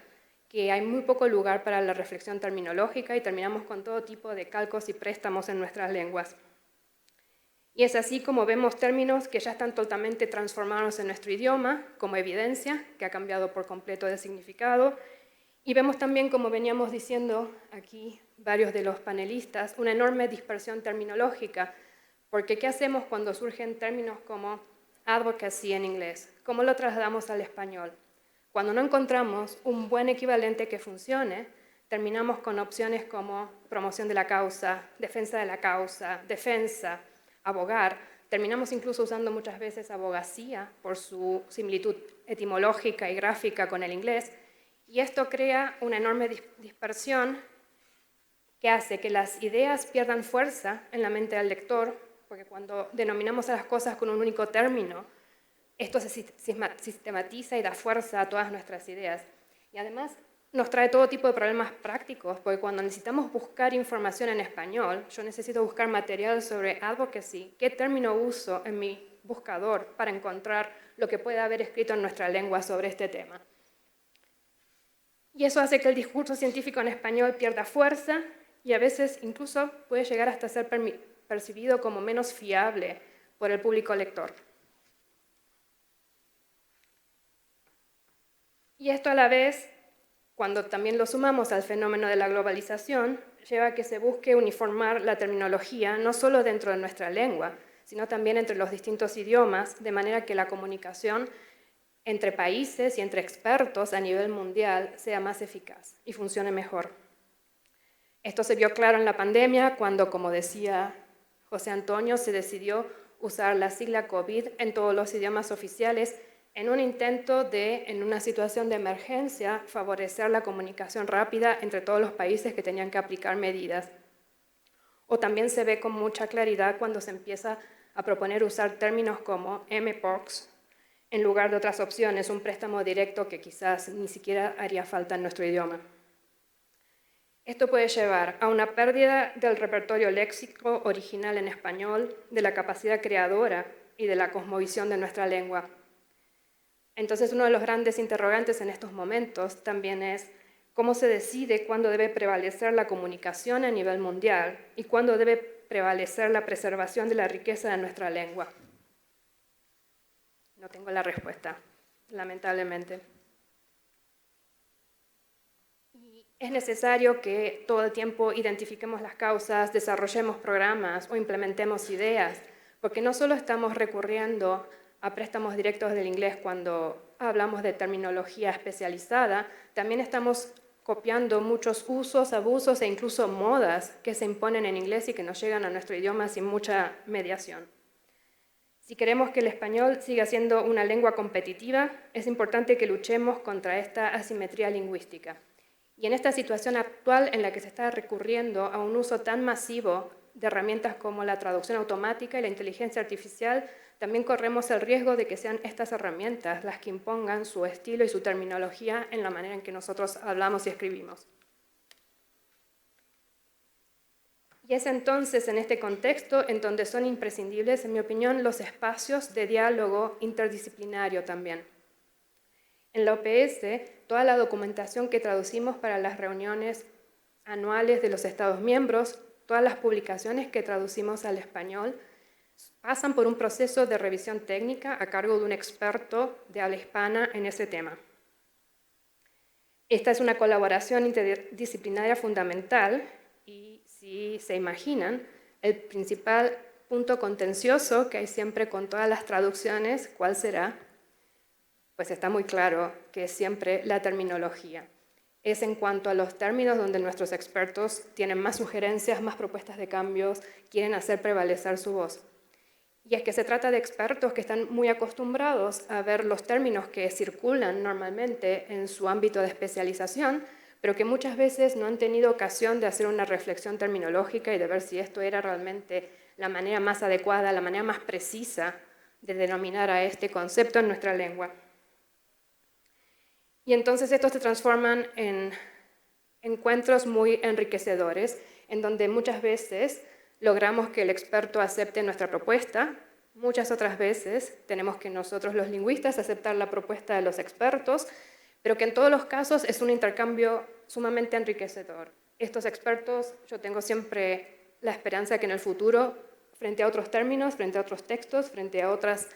Speaker 5: que hay muy poco lugar para la reflexión terminológica y terminamos con todo tipo de calcos y préstamos en nuestras lenguas. Y es así como vemos términos que ya están totalmente transformados en nuestro idioma, como evidencia, que ha cambiado por completo de significado. Y vemos también, como veníamos diciendo aquí varios de los panelistas, una enorme dispersión terminológica, porque ¿qué hacemos cuando surgen términos como advocacy en inglés? ¿Cómo lo trasladamos al español? Cuando no encontramos un buen equivalente que funcione, terminamos con opciones como promoción de la causa, defensa de la causa, defensa, abogar. Terminamos incluso usando muchas veces abogacía por su similitud etimológica y gráfica con el inglés, y esto crea una enorme dispersión que hace que las ideas pierdan fuerza en la mente del lector, porque cuando denominamos a las cosas con un único término, esto se sistematiza y da fuerza a todas nuestras ideas. Y además nos trae todo tipo de problemas prácticos, porque cuando necesitamos buscar información en español, yo necesito buscar material sobre advocacy, ¿qué término uso en mi buscador para encontrar lo que puede haber escrito en nuestra lengua sobre este tema? Y eso hace que el discurso científico en español pierda fuerza y a veces incluso puede llegar hasta ser percibido como menos fiable por el público lector. Y esto a la vez, cuando también lo sumamos al fenómeno de la globalización, lleva a que se busque uniformar la terminología no solo dentro de nuestra lengua, sino también entre los distintos idiomas, de manera que la comunicación entre países y entre expertos a nivel mundial sea más eficaz y funcione mejor. Esto se vio claro en la pandemia cuando, como decía José Antonio, se decidió usar la sigla COVID en todos los idiomas oficiales en un intento de, en una situación de emergencia, favorecer la comunicación rápida entre todos los países que tenían que aplicar medidas. O también se ve con mucha claridad cuando se empieza a proponer usar términos como mpox en lugar de otras opciones, un préstamo directo que quizás ni siquiera haría falta en nuestro idioma. Esto puede llevar a una pérdida del repertorio léxico original en español, de la capacidad creadora y de la cosmovisión de nuestra lengua. Entonces, uno de los grandes interrogantes en estos momentos también es cómo se decide cuándo debe prevalecer la comunicación a nivel mundial y cuándo debe prevalecer la preservación de la riqueza de nuestra lengua. No tengo la respuesta, lamentablemente. Y es necesario que todo el tiempo identifiquemos las causas, desarrollemos programas o implementemos ideas, porque no solo estamos recurriendo a préstamos directos del inglés cuando hablamos de terminología especializada, también estamos copiando muchos usos, abusos e incluso modas que se imponen en inglés y que nos llegan a nuestro idioma sin mucha mediación. Si queremos que el español siga siendo una lengua competitiva, es importante que luchemos contra esta asimetría lingüística. Y en esta situación actual en la que se está recurriendo a un uso tan masivo de herramientas como la traducción automática y la inteligencia artificial, también corremos el riesgo de que sean estas herramientas las que impongan su estilo y su terminología en la manera en que nosotros hablamos y escribimos. Y es entonces en este contexto en donde son imprescindibles, en mi opinión, los espacios de diálogo interdisciplinario también. En la OPS, toda la documentación que traducimos para las reuniones anuales de los Estados miembros, todas las publicaciones que traducimos al español, pasan por un proceso de revisión técnica a cargo de un experto de habla hispana en ese tema. Esta es una colaboración interdisciplinaria fundamental y, si se imaginan, el principal punto contencioso que hay siempre con todas las traducciones, ¿cuál será? Pues está muy claro que es siempre la terminología. Es en cuanto a los términos donde nuestros expertos tienen más sugerencias, más propuestas de cambios, quieren hacer prevalecer su voz. Y es que se trata de expertos que están muy acostumbrados a ver los términos que circulan normalmente en su ámbito de especialización, pero que muchas veces no han tenido ocasión de hacer una reflexión terminológica y de ver si esto era realmente la manera más adecuada, la manera más precisa de denominar a este concepto en nuestra lengua. Y entonces estos se transforman en encuentros muy enriquecedores, en donde muchas veces logramos que el experto acepte nuestra propuesta, muchas otras veces tenemos que nosotros los lingüistas aceptar la propuesta de los expertos, pero que en todos los casos es un intercambio sumamente enriquecedor. Estos expertos, yo tengo siempre la esperanza que en el futuro frente a otros términos, frente a otros textos, frente a otros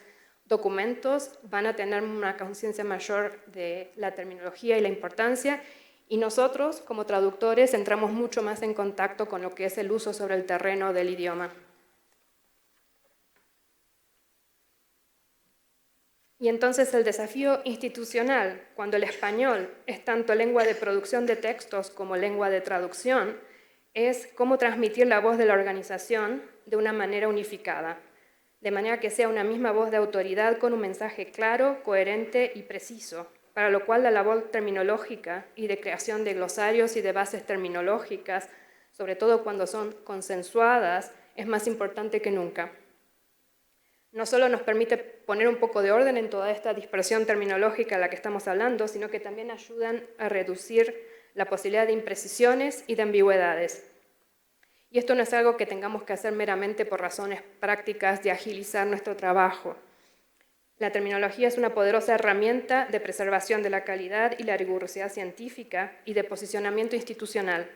Speaker 5: documentos, van a tener una conciencia mayor de la terminología y la importancia, y nosotros, como traductores, entramos mucho más en contacto con lo que es el uso sobre el terreno del idioma. Y entonces el desafío institucional, cuando el español es tanto lengua de producción de textos como lengua de traducción, es cómo transmitir la voz de la organización de una manera unificada, de manera que sea una misma voz de autoridad con un mensaje claro, coherente y preciso, para lo cual la labor terminológica y de creación de glosarios y de bases terminológicas, sobre todo cuando son consensuadas, es más importante que nunca. No solo nos permite poner un poco de orden en toda esta dispersión terminológica a la que estamos hablando, sino que también ayudan a reducir la posibilidad de imprecisiones y de ambigüedades. Y esto no es algo que tengamos que hacer meramente por razones prácticas de agilizar nuestro trabajo. La terminología es una poderosa herramienta de preservación de la calidad y la rigurosidad científica y de posicionamiento institucional.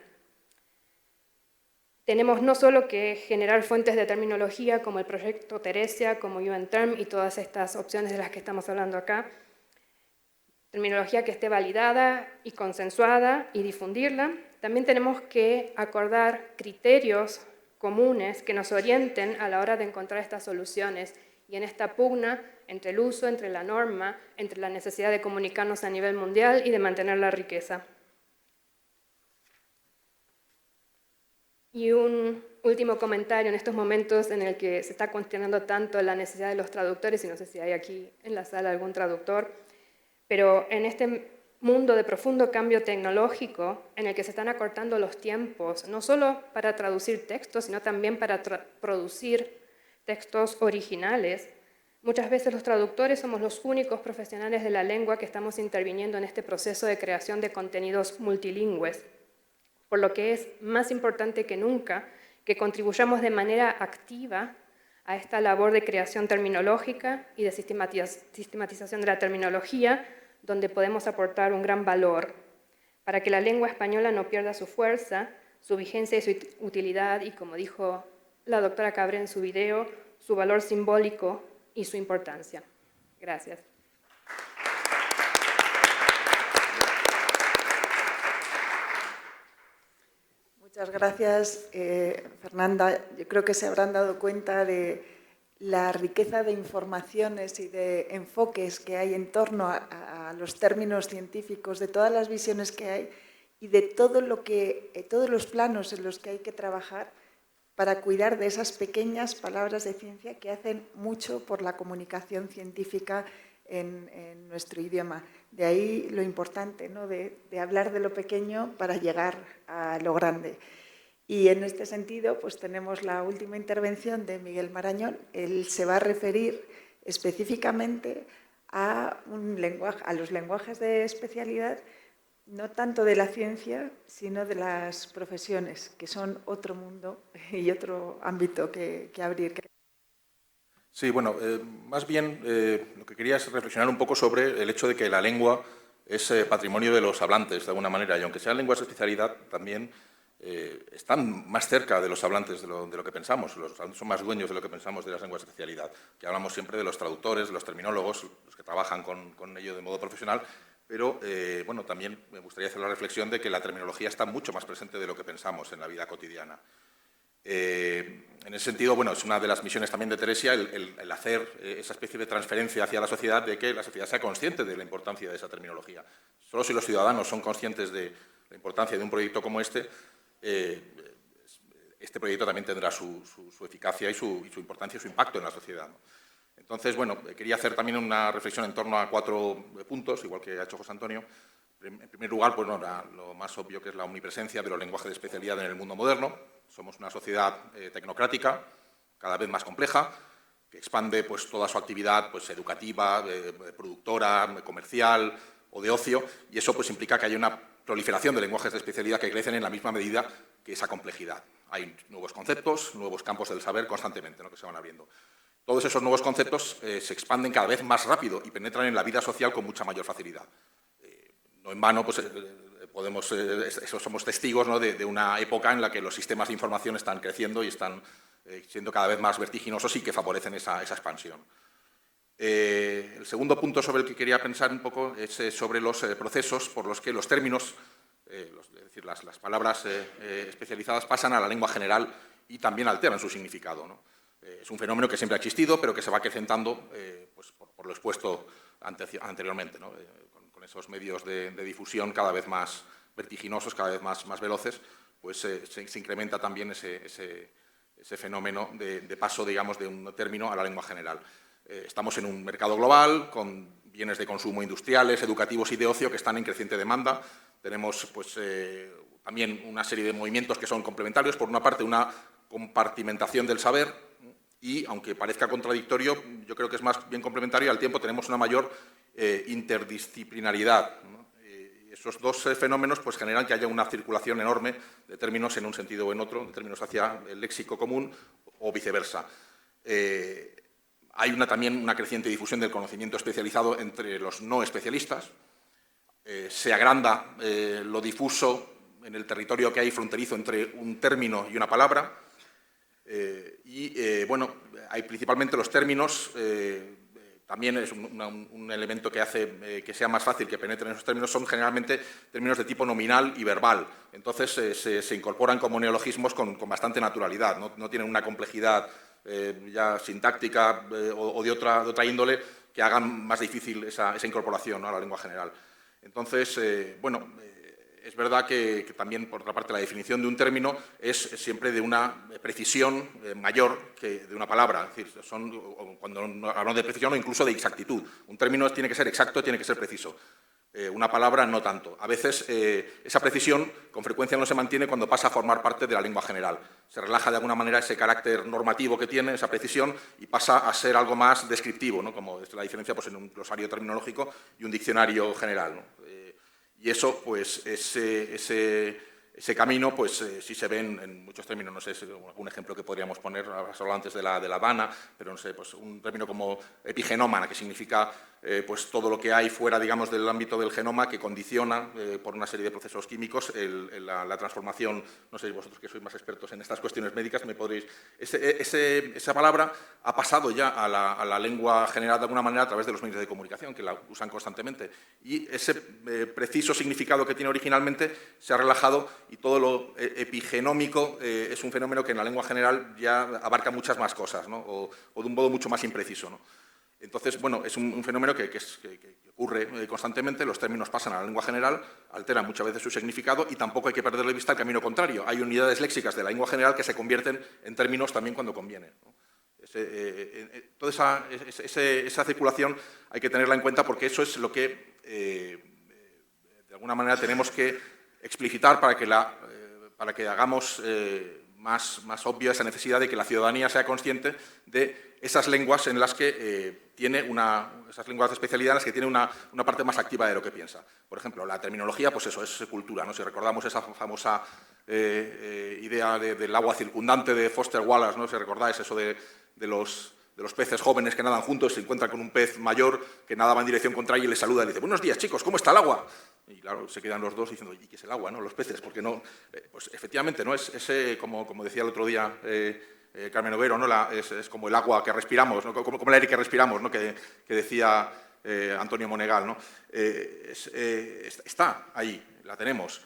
Speaker 5: Tenemos no solo que generar fuentes de terminología como el proyecto Teresia, como UN-Term y todas estas opciones de las que estamos hablando acá, terminología que esté validada y consensuada y difundirla, también tenemos que acordar criterios comunes que nos orienten a la hora de encontrar estas soluciones y en esta pugna entre el uso, entre la norma, entre la necesidad de comunicarnos a nivel mundial y de mantener la riqueza. Y un último comentario en estos momentos en el que se está cuestionando tanto la necesidad de los traductores, y no sé si hay aquí en la sala algún traductor, pero en este mundo de profundo cambio tecnológico en el que se están acortando los tiempos, no solo para traducir textos, sino también para producir textos originales, muchas veces los traductores somos los únicos profesionales de la lengua que estamos interviniendo en este proceso de creación de contenidos multilingües, por lo que es más importante que nunca que contribuyamos de manera activa a esta labor de creación terminológica y de sistematización de la terminología, donde podemos aportar un gran valor para que la lengua española no pierda su fuerza, su vigencia y su utilidad, y como dijo la doctora Cabré en su video, su valor simbólico y su importancia. Gracias.
Speaker 1: Muchas gracias, Fernanda. Yo creo que se habrán dado cuenta de la riqueza de informaciones y de enfoques que hay en torno a los términos científicos, de todas las visiones que hay y de todos los planos en los que hay que trabajar para cuidar de esas pequeñas palabras de ciencia que hacen mucho por la comunicación científica en nuestro idioma. De ahí lo importante, ¿no?, de hablar de lo pequeño para llegar a lo grande. Y en este sentido, pues tenemos la última intervención de Miguel Marañón. Él se va a referir específicamente a los lenguajes de especialidad, no tanto de la ciencia, sino de las profesiones, que son otro mundo y otro ámbito que abrir.
Speaker 6: Sí, bueno, más bien lo que quería es reflexionar un poco sobre el hecho de que la lengua es patrimonio de los hablantes, de alguna manera, y aunque sean lenguas de especialidad, también están más cerca de los hablantes de lo que pensamos. Los hablantes son más dueños de lo que pensamos de las lenguas de especialidad, que hablamos siempre de los traductores, de los terminólogos, los que trabajan con ello de modo profesional, pero bueno, también me gustaría hacer la reflexión de que la terminología está mucho más presente de lo que pensamos en la vida cotidiana. En ese sentido, bueno, es una de las misiones también de Teresia el hacer esa especie de transferencia hacia la sociedad, de que la sociedad sea consciente de la importancia de esa terminología. Solo si los ciudadanos son conscientes de la importancia de un proyecto como este proyecto también tendrá su eficacia y su importancia y su impacto en la sociedad, ¿no? Entonces, bueno, quería hacer también una reflexión en torno a 4 puntos, igual que ha hecho José Antonio. En primer lugar, pues, lo más obvio, que es la omnipresencia de los lenguajes de especialidad en el mundo moderno. Somos una sociedad tecnocrática, cada vez más compleja, que expande pues, toda su actividad pues, educativa, productora, comercial o de ocio, y eso pues, implica que hay una proliferación de lenguajes de especialidad que crecen en la misma medida que esa complejidad. Hay nuevos conceptos, nuevos campos del saber constantemente, ¿no?, que se van abriendo. Todos esos nuevos conceptos se expanden cada vez más rápido y penetran en la vida social con mucha mayor facilidad. No en vano, pues, somos testigos, ¿no?, de una época en la que los sistemas de información están creciendo y están siendo cada vez más vertiginosos y que favorecen esa expansión. El segundo punto sobre el que quería pensar un poco es sobre los procesos por los que los términos, es decir, las palabras especializadas pasan a la lengua general y también alteran su significado, ¿no? Es un fenómeno que siempre ha existido, pero que se va acrecentando pues, por lo expuesto anteriormente, ¿no? Con esos medios de difusión cada vez más vertiginosos, cada vez más veloces, pues se incrementa también ese fenómeno de paso, digamos, de un término a la lengua general. Estamos en un mercado global con bienes de consumo industriales, educativos y de ocio que están en creciente demanda. Tenemos pues, también una serie de movimientos que son complementarios. Por una parte, una compartimentación del saber y, aunque parezca contradictorio, yo creo que es más bien complementario y al tiempo tenemos una mayor interdisciplinaridad, ¿no? Esos dos fenómenos pues, generan que haya una circulación enorme de términos en un sentido o en otro, de términos hacia el léxico común o viceversa. Hay también una creciente difusión del conocimiento especializado entre los no especialistas. Se agranda lo difuso en el territorio que hay fronterizo entre un término y una palabra. Bueno, hay principalmente los términos. También es un elemento que hace que sea más fácil que penetren esos términos, son generalmente términos de tipo nominal y verbal. Entonces se incorporan como neologismos con bastante naturalidad, no tienen una complejidad ya sintáctica o de otra índole que hagan más difícil esa incorporación, ¿no?, a la lengua general. Entonces, bueno, es verdad que también, por otra parte, la definición de un término es siempre de una precisión mayor que de una palabra. Es decir, cuando hablamos de precisión o incluso de exactitud. Un término tiene que ser exacto, tiene que ser preciso. Una palabra no tanto. A veces esa precisión con frecuencia no se mantiene cuando pasa a formar parte de la lengua general. Se relaja de alguna manera ese carácter normativo que tiene, esa precisión, y pasa a ser algo más descriptivo, ¿no?, como es la diferencia pues, en un glosario terminológico y un diccionario general, ¿no? Y eso, pues, ese camino, pues, sí se ve en muchos términos. No sé, algún ejemplo que podríamos poner, has hablado antes de la Habana, pero no sé, pues un término como epigenómana, que significa pues todo lo que hay fuera, digamos, del ámbito del genoma que condiciona por una serie de procesos químicos la transformación. No sé, vosotros que sois más expertos en estas cuestiones médicas, me podréis... Esa palabra ha pasado ya a la lengua general de alguna manera a través de los medios de comunicación, que la usan constantemente. Y ese preciso significado que tiene originalmente se ha relajado y todo lo epigenómico es un fenómeno que en la lengua general ya abarca muchas más cosas, ¿no?, o de un modo mucho más impreciso, ¿no? Entonces, bueno, es un fenómeno que ocurre constantemente. Los términos pasan a la lengua general, alteran muchas veces su significado y tampoco hay que perder de vista el camino contrario. Hay unidades léxicas de la lengua general que se convierten en términos también cuando conviene, ¿no? Toda esa circulación hay que tenerla en cuenta porque eso es lo que, de alguna manera, tenemos que explicitar para que hagamos más obvia esa necesidad de que la ciudadanía sea consciente de esas lenguas en las que esas lenguas de especialidad en las que tiene una parte más activa de lo que piensa. Por ejemplo, la terminología, pues eso, es cultura, ¿no? Si recordamos esa famosa idea del agua circundante de Foster Wallace, ¿no? Si recordáis eso de los peces jóvenes que nadan juntos, se encuentran con un pez mayor que nadaba en dirección contraria y le saluda y le dice: buenos días, chicos, ¿cómo está el agua? Y claro, se quedan los dos diciendo: ¿y qué es el agua, no? Los peces, porque no... Pues efectivamente, ¿no? Es como decía el otro día Carmen Overo, ¿no? Es como el agua que respiramos, ¿no? Como el aire que respiramos, ¿no? Que decía Antonio Monegal, ¿no? Está ahí, la tenemos.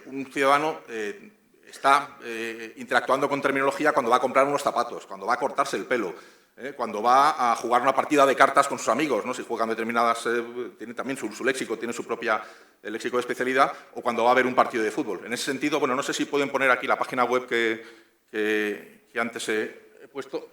Speaker 6: Un ciudadano está interactuando con terminología cuando va a comprar unos zapatos, cuando va a cortarse el pelo, cuando va a jugar una partida de cartas con sus amigos, ¿no? Si juegan determinadas... tiene también su léxico, tiene su propia léxico de especialidad, o cuando va a ver un partido de fútbol. En ese sentido, bueno, no sé si pueden poner aquí la página web que antes he puesto.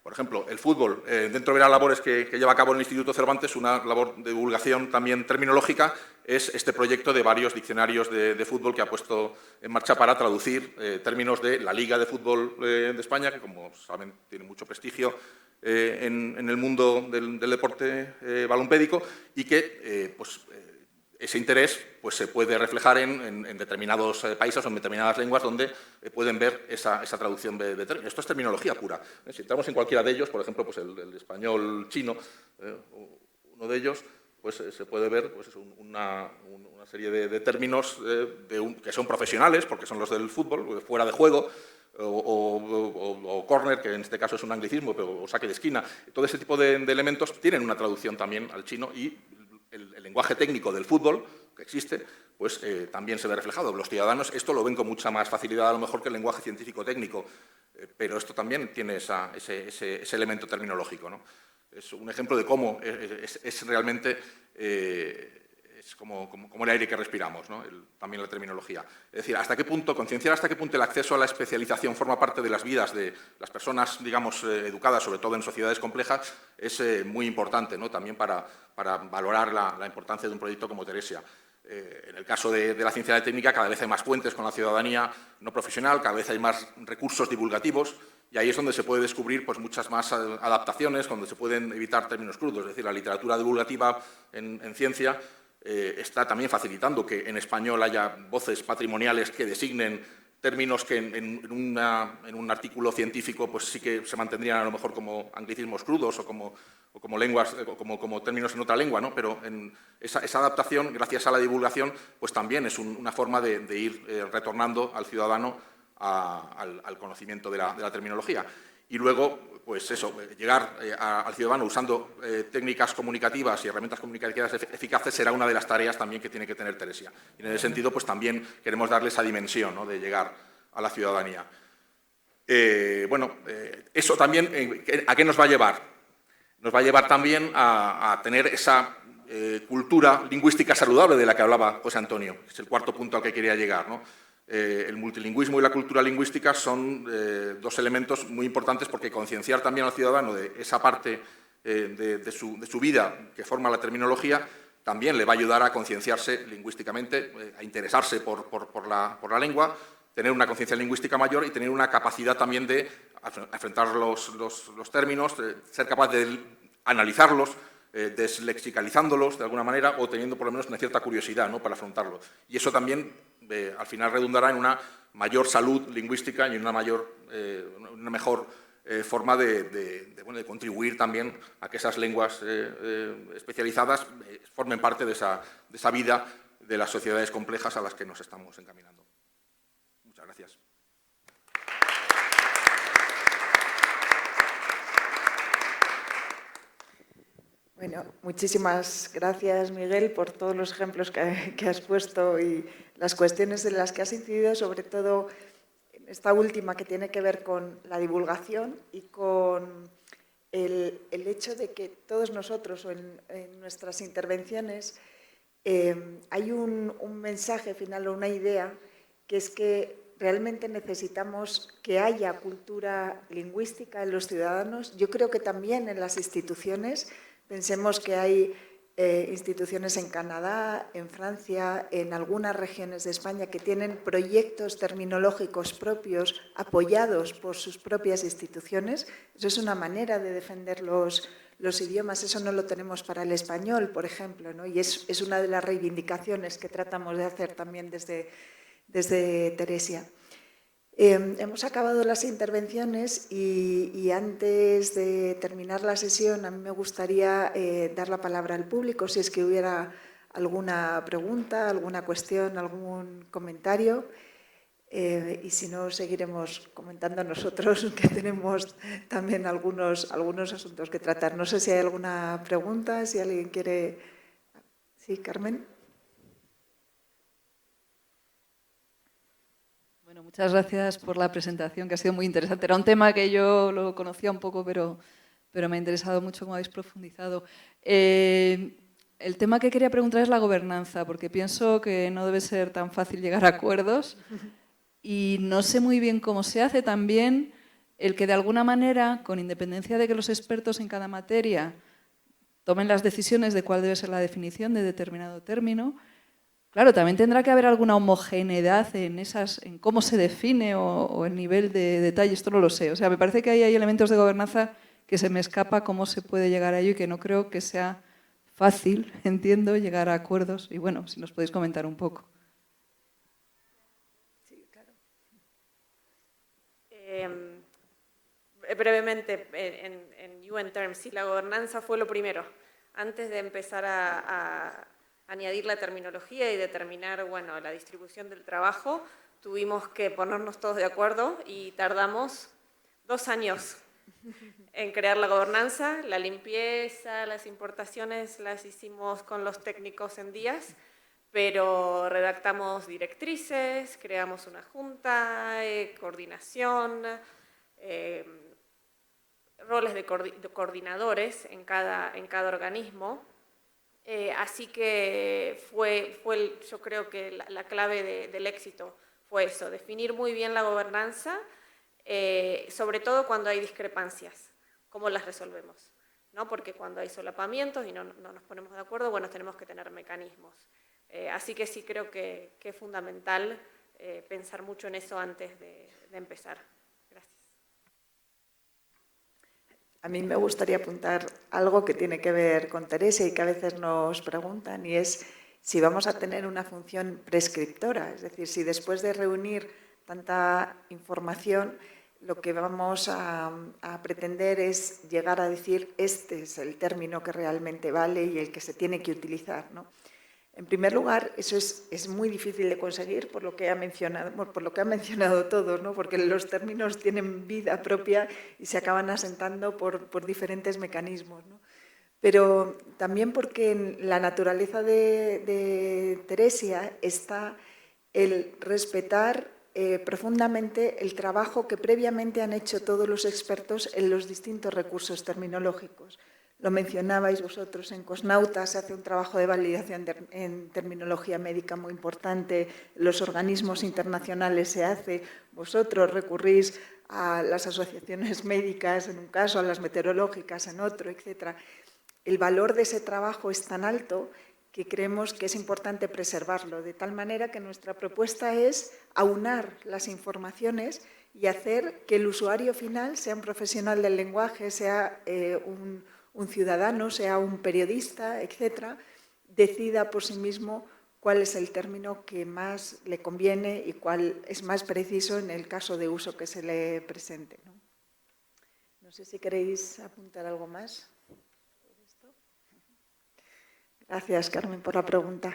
Speaker 6: Por ejemplo, el fútbol, dentro de las labores que lleva a cabo el Instituto Cervantes, una labor de divulgación también terminológica es este proyecto de varios diccionarios de fútbol que ha puesto en marcha para traducir términos de la Liga de Fútbol de España, que como saben tiene mucho prestigio en el mundo del deporte balompédico y que ese interés pues, se puede reflejar en determinados países o en determinadas lenguas donde pueden ver esa traducción de términos. Esto es terminología pura. Si entramos en cualquiera de ellos, por ejemplo, pues el español chino, uno de ellos, pues se puede ver pues, una serie de términos que son profesionales, porque son los del fútbol, fuera de juego, o córner, que en este caso es un anglicismo, o saque de esquina. Todo ese tipo de elementos tienen una traducción también al chino, y el lenguaje técnico del fútbol que existe, pues también se ve reflejado. Los ciudadanos esto lo ven con mucha más facilidad a lo mejor que el lenguaje científico-técnico, pero esto también tiene ese elemento terminológico, ¿no? Es un ejemplo de cómo es realmente es como el aire que respiramos, ¿no? También la terminología. Es decir, concienciar hasta qué punto el acceso a la especialización forma parte de las vidas de las personas, digamos, educadas, sobre todo en sociedades complejas, es muy importante, ¿no? También para valorar la importancia de un proyecto como Teresia. En el caso de la ciencia y la técnica, cada vez hay más puentes con la ciudadanía no profesional, cada vez hay más recursos divulgativos, y ahí es donde se puede descubrir pues, muchas más adaptaciones, donde se pueden evitar términos crudos. Es decir, la literatura divulgativa en ciencia está también facilitando que en español haya voces patrimoniales que designen términos que en un artículo científico pues sí que se mantendrían a lo mejor como anglicismos crudos o como lenguas, como términos en otra lengua, ¿no? Pero esa adaptación, gracias a la divulgación, pues también es una forma de ir retornando al ciudadano al conocimiento de la terminología. Y luego, pues eso, llegar al ciudadano usando técnicas comunicativas y herramientas comunicativas eficaces será una de las tareas también que tiene que tener Teresia. Y en ese sentido, pues también queremos darle esa dimensión, ¿no? De llegar a la ciudadanía. Eso también, ¿a qué nos va a llevar? Nos va a llevar también a tener esa cultura lingüística saludable de la que hablaba José Antonio, que es el cuarto punto al que quería llegar, ¿no? El multilingüismo y la cultura lingüística son dos elementos muy importantes, porque concienciar también al ciudadano de esa parte de su vida que forma la terminología también le va a ayudar a concienciarse lingüísticamente, a interesarse por la lengua, tener una conciencia lingüística mayor y tener una capacidad también de enfrentar los términos, ser capaz de analizarlos, deslexicalizándolos de alguna manera, o teniendo por lo menos una cierta curiosidad, ¿no? Para afrontarlo. Y eso también al final redundará en una mayor salud lingüística y en una mejor forma de contribuir también a que esas lenguas especializadas formen parte de esa vida de las sociedades complejas a las que nos estamos encaminando. Muchas gracias.
Speaker 1: Bueno, muchísimas gracias, Miguel, por todos los ejemplos que has puesto y las cuestiones en las que has incidido, sobre todo en esta última que tiene que ver con la divulgación y con el hecho de que todos nosotros, o en nuestras intervenciones, hay un mensaje final o una idea, que es que realmente necesitamos que haya cultura lingüística en los ciudadanos. Yo creo que también en las instituciones. Pensemos que hay instituciones en Canadá, en Francia, en algunas regiones de España que tienen proyectos terminológicos propios apoyados por sus propias instituciones. Eso es una manera de defender los idiomas. Eso no lo tenemos para el español, por ejemplo, ¿no? Y es una de las reivindicaciones que tratamos de hacer también desde Teresia. Hemos acabado las intervenciones y antes de terminar la sesión a mí me gustaría dar la palabra al público si es que hubiera alguna pregunta, alguna cuestión, algún comentario, y si no seguiremos comentando nosotros, que tenemos también algunos asuntos que tratar. No sé si hay alguna pregunta, si alguien quiere... Sí, Carmen.
Speaker 7: Bueno, muchas gracias por la presentación, que ha sido muy interesante. Era un tema que yo lo conocía un poco, pero me ha interesado mucho cómo habéis profundizado. El tema que quería preguntar es la gobernanza, porque pienso que no debe ser tan fácil llegar a acuerdos y no sé muy bien cómo se hace también el que de alguna manera, con independencia de que los expertos en cada materia tomen las decisiones de cuál debe ser la definición de determinado término. Claro, también tendrá que haber alguna homogeneidad en cómo se define o el nivel de detalle, esto no lo sé. O sea, me parece que hay elementos de gobernanza que se me escapa cómo se puede llegar a ello y que no creo que sea fácil, entiendo, llegar a acuerdos. Y bueno, si nos podéis comentar un poco.
Speaker 1: Sí, claro.
Speaker 3: Brevemente, en UN Terms, sí, la gobernanza fue lo primero. antes de empezar a añadir la terminología y determinar, bueno, la distribución del trabajo, tuvimos que ponernos todos de acuerdo y tardamos 2 años en crear la gobernanza. La limpieza, las importaciones las hicimos con los técnicos en días, pero redactamos directrices, creamos una junta, coordinación, roles de coordinadores en cada organismo. Así que yo creo que la clave del éxito fue eso, definir muy bien la gobernanza, sobre todo cuando hay discrepancias, cómo las resolvemos, ¿no? Porque cuando hay solapamientos y no nos ponemos de acuerdo, bueno, tenemos que tener mecanismos. Así que sí creo que es fundamental pensar mucho en eso antes de empezar. Gracias.
Speaker 1: A mí me gustaría apuntar algo que tiene que ver con Teresa y que a veces nos preguntan, y es si vamos a tener una función prescriptora, es decir, si después de reunir tanta información, lo que vamos a pretender es llegar a decir este es el término que realmente vale y el que se tiene que utilizar, ¿no? En primer lugar, eso es muy difícil de conseguir por lo que han mencionado todos, ¿no? Porque los términos tienen vida propia y se acaban asentando por diferentes mecanismos, ¿no? Pero también porque en la naturaleza de Teresia está el respetar profundamente el trabajo que previamente han hecho todos los expertos en los distintos recursos terminológicos. Lo mencionabais vosotros, en Cosnauta se hace un trabajo de validación en terminología médica muy importante, los organismos internacionales se hace, vosotros recurrís a las asociaciones médicas en un caso, a las meteorológicas en otro, etc. El valor de ese trabajo es tan alto que creemos que es importante preservarlo, de tal manera que nuestra propuesta es aunar las informaciones y hacer que el usuario final sea un profesional del lenguaje, sea un ciudadano, sea un periodista, etcétera, decida por sí mismo cuál es el término que más le conviene y cuál es más preciso en el caso de uso que se le presente, ¿no? No sé si queréis apuntar algo más. Gracias, Carmen, por la pregunta.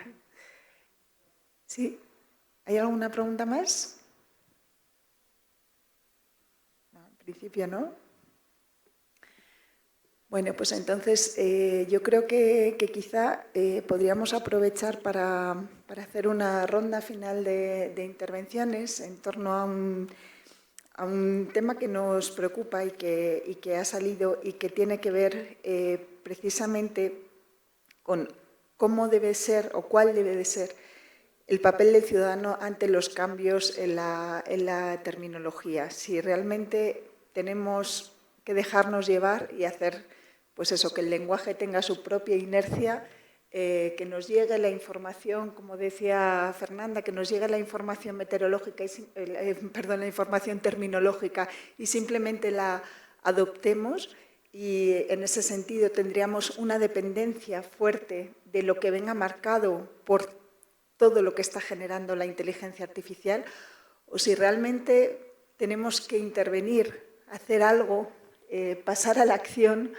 Speaker 1: ¿Sí? ¿Hay alguna pregunta más? No, en principio no. Bueno, pues entonces yo creo que quizá podríamos aprovechar para hacer una ronda final de intervenciones en torno a un tema que nos preocupa y que ha salido y que tiene que ver precisamente con cómo debe ser o cuál debe de ser el papel del ciudadano ante los cambios en la terminología. Si realmente tenemos que dejarnos llevar y hacer, pues eso, que el lenguaje tenga su propia inercia, que nos llegue la información, como decía Fernanda, que nos llegue la información meteorológica, la información terminológica y simplemente la adoptemos. Y en ese sentido tendríamos una dependencia fuerte de lo que venga marcado por todo lo que está generando la inteligencia artificial, o si realmente tenemos que intervenir, hacer algo, pasar a la acción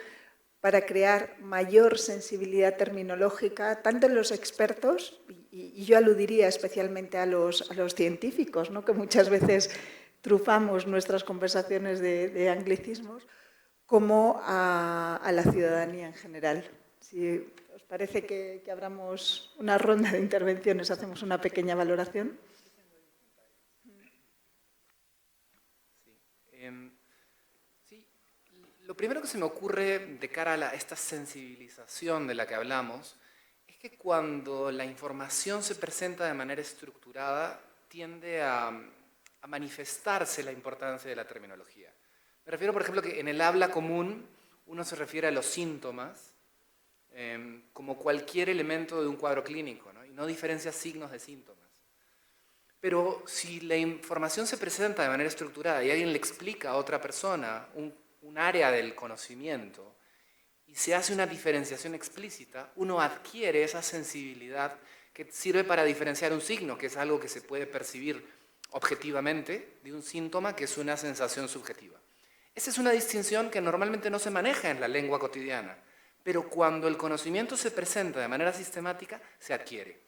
Speaker 1: para crear mayor sensibilidad terminológica, tanto en los expertos, y yo aludiría especialmente a los científicos, ¿no? Que muchas veces trufamos nuestras conversaciones de anglicismos, como a la ciudadanía en general. Si os parece que abramos una ronda de intervenciones, hacemos una pequeña valoración.
Speaker 4: Sí, lo primero que se me ocurre de cara a esta sensibilización de la que hablamos es que cuando la información se presenta de manera estructurada tiende a manifestarse la importancia de la terminología. Me refiero, por ejemplo, que en el habla común uno se refiere a los síntomas como cualquier elemento de un cuadro clínico, ¿no? Y no diferencia signos de síntomas. Pero si la información se presenta de manera estructurada y alguien le explica a otra persona un área del conocimiento y se hace una diferenciación explícita, uno adquiere esa sensibilidad que sirve para diferenciar un signo, que es algo que se puede percibir objetivamente, de un síntoma que es una sensación subjetiva. Esa es una distinción que normalmente no se maneja en la lengua cotidiana, pero cuando el conocimiento se presenta de manera sistemática, se adquiere.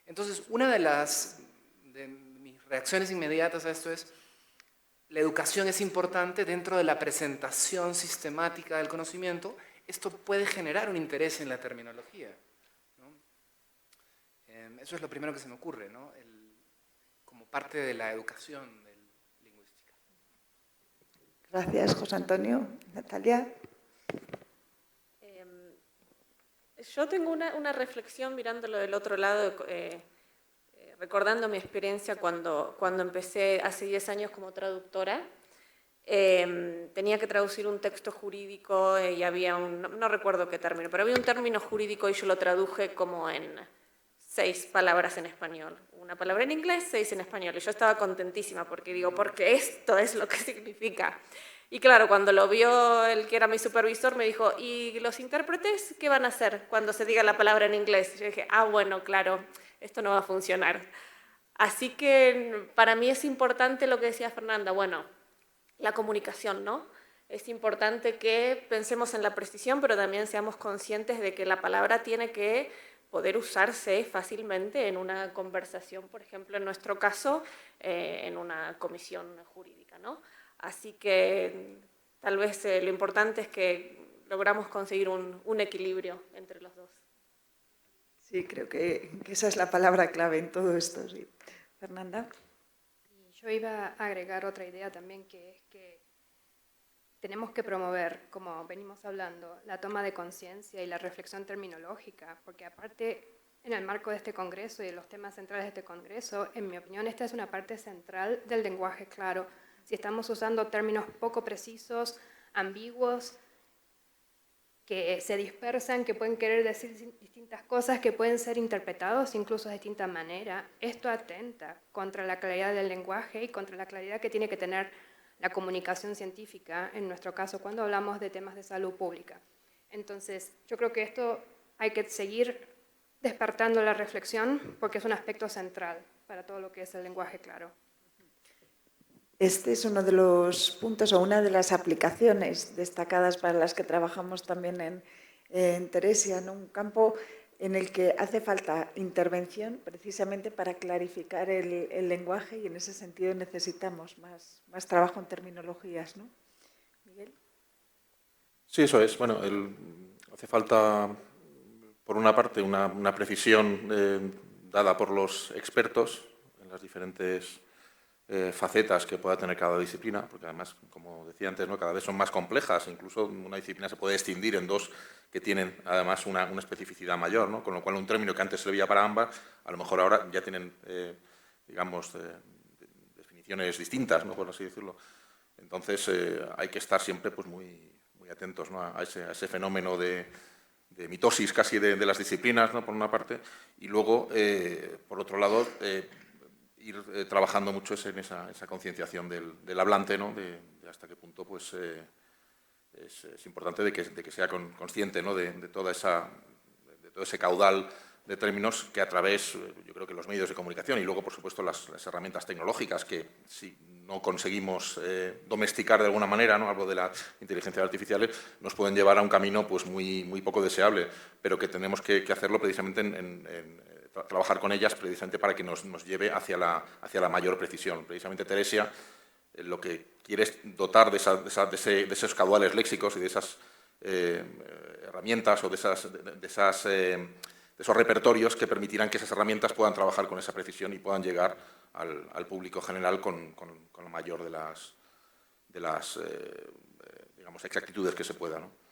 Speaker 4: Entonces, una de mis reacciones inmediatas a esto es: la educación es importante dentro de la presentación sistemática del conocimiento. Esto puede generar un interés en la terminología, ¿no? Eso es lo primero que se me ocurre, ¿no? Como parte de la educación lingüística.
Speaker 1: Gracias, José Antonio. Natalia.
Speaker 3: Yo tengo una reflexión mirándolo del otro lado, recordando mi experiencia cuando empecé hace 10 años como traductora. Tenía que traducir un texto jurídico y había no recuerdo qué término, pero había un término jurídico y yo lo traduje como en 6 palabras en español. Una palabra en inglés, 6 en español. Y yo estaba contentísima porque digo, porque esto es lo que significa. Y claro, cuando lo vio el que era mi supervisor, me dijo, ¿y los intérpretes qué van a hacer cuando se diga la palabra en inglés? Y yo dije, bueno, claro, esto no va a funcionar. Así que para mí es importante lo que decía Fernanda, bueno, la comunicación, ¿no? Es importante que pensemos en la precisión, pero también seamos conscientes de que la palabra tiene que poder usarse fácilmente en una conversación, por ejemplo, en nuestro caso, en una comisión jurídica, ¿no? Así que tal vez lo importante es que logramos conseguir un equilibrio entre los dos.
Speaker 1: Sí, creo que esa es la palabra clave en todo esto. Sí. Fernanda.
Speaker 5: Yo iba a agregar otra idea también, que es que tenemos que promover, como venimos hablando, la toma de conciencia y la reflexión terminológica, porque aparte, en el marco de este congreso y de los temas centrales de este congreso, en mi opinión, esta es una parte central del lenguaje claro. Si estamos usando términos poco precisos, ambiguos, que se dispersan, que pueden querer decir distintas cosas, que pueden ser interpretados incluso de distinta manera, esto atenta contra la claridad del lenguaje y contra la claridad que tiene que tener la comunicación científica, en nuestro caso, cuando hablamos de temas de salud pública. Entonces, yo creo que esto hay que seguir despertando la reflexión porque es un aspecto central para todo lo que es el lenguaje claro.
Speaker 1: Este es uno de los puntos o una de las aplicaciones destacadas para las que trabajamos también en Teresia, en un campo en el que hace falta intervención precisamente para clarificar el lenguaje y en ese sentido necesitamos más trabajo en terminologías, ¿no? Miguel.
Speaker 6: Sí, eso es. Bueno, hace falta, por una parte, una precisión dada por los expertos en las diferentes facetas que pueda tener cada disciplina, porque además, como decía antes, ¿no?, cada vez son más complejas, incluso una disciplina se puede escindir en 2 que tienen además una especificidad mayor, ¿no?, con lo cual un término que antes servía para ambas, a lo mejor ahora ya tienen, digamos, definiciones distintas, ¿no?, por así decirlo. Entonces hay que estar siempre pues, muy atentos, ¿no?, a ese fenómeno de mitosis casi de las disciplinas, ¿no?, por una parte, y luego, por otro lado, ir trabajando mucho en esa concienciación del hablante, ¿no?, de hasta qué punto pues, es importante de que sea consciente, ¿no?, de todo ese caudal de términos que a través, yo creo que los medios de comunicación y luego, por supuesto, las herramientas tecnológicas que si no conseguimos domesticar de alguna manera, ¿no?, algo de la inteligencia artificial, nos pueden llevar a un camino pues, muy poco deseable, pero que tenemos que hacerlo precisamente trabajar con ellas precisamente para que nos lleve hacia la mayor precisión. Precisamente Teresia lo que quiere es dotar de esos caudales léxicos y de esas herramientas o de esos repertorios que permitirán que esas herramientas puedan trabajar con esa precisión y puedan llegar al público general con la mayor de las digamos, exactitudes que se pueda, ¿no?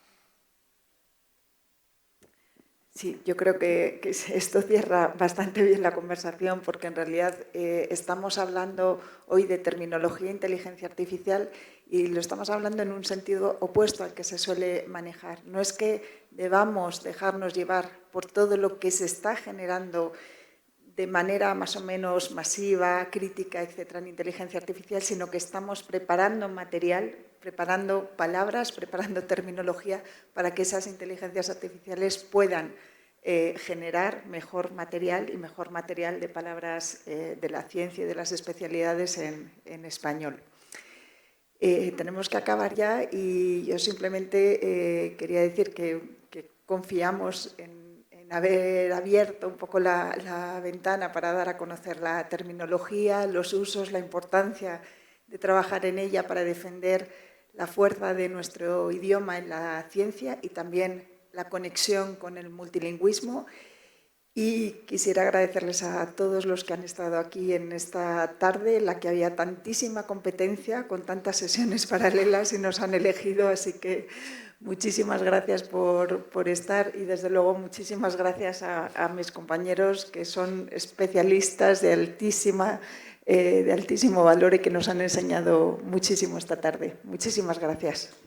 Speaker 1: Sí, yo creo que esto cierra bastante bien la conversación porque en realidad estamos hablando hoy de terminología e inteligencia artificial y lo estamos hablando en un sentido opuesto al que se suele manejar. No es que debamos dejarnos llevar por todo lo que se está generando de manera más o menos masiva, crítica, etcétera, en inteligencia artificial, sino que estamos preparando material, preparando palabras, preparando terminología para que esas inteligencias artificiales puedan generar mejor material y mejor material de palabras de la ciencia y de las especialidades en español. Tenemos que acabar ya y yo simplemente quería decir que confiamos en haber abierto un poco la ventana para dar a conocer la terminología, los usos, la importancia de trabajar en ella para defender la fuerza de nuestro idioma en la ciencia y también la conexión con el multilingüismo. Y quisiera agradecerles a todos los que han estado aquí en esta tarde, en la que había tantísima competencia, con tantas sesiones paralelas y nos han elegido, así que muchísimas gracias por estar y desde luego muchísimas gracias a mis compañeros que son especialistas de altísimo valor y que nos han enseñado muchísimo esta tarde. Muchísimas gracias.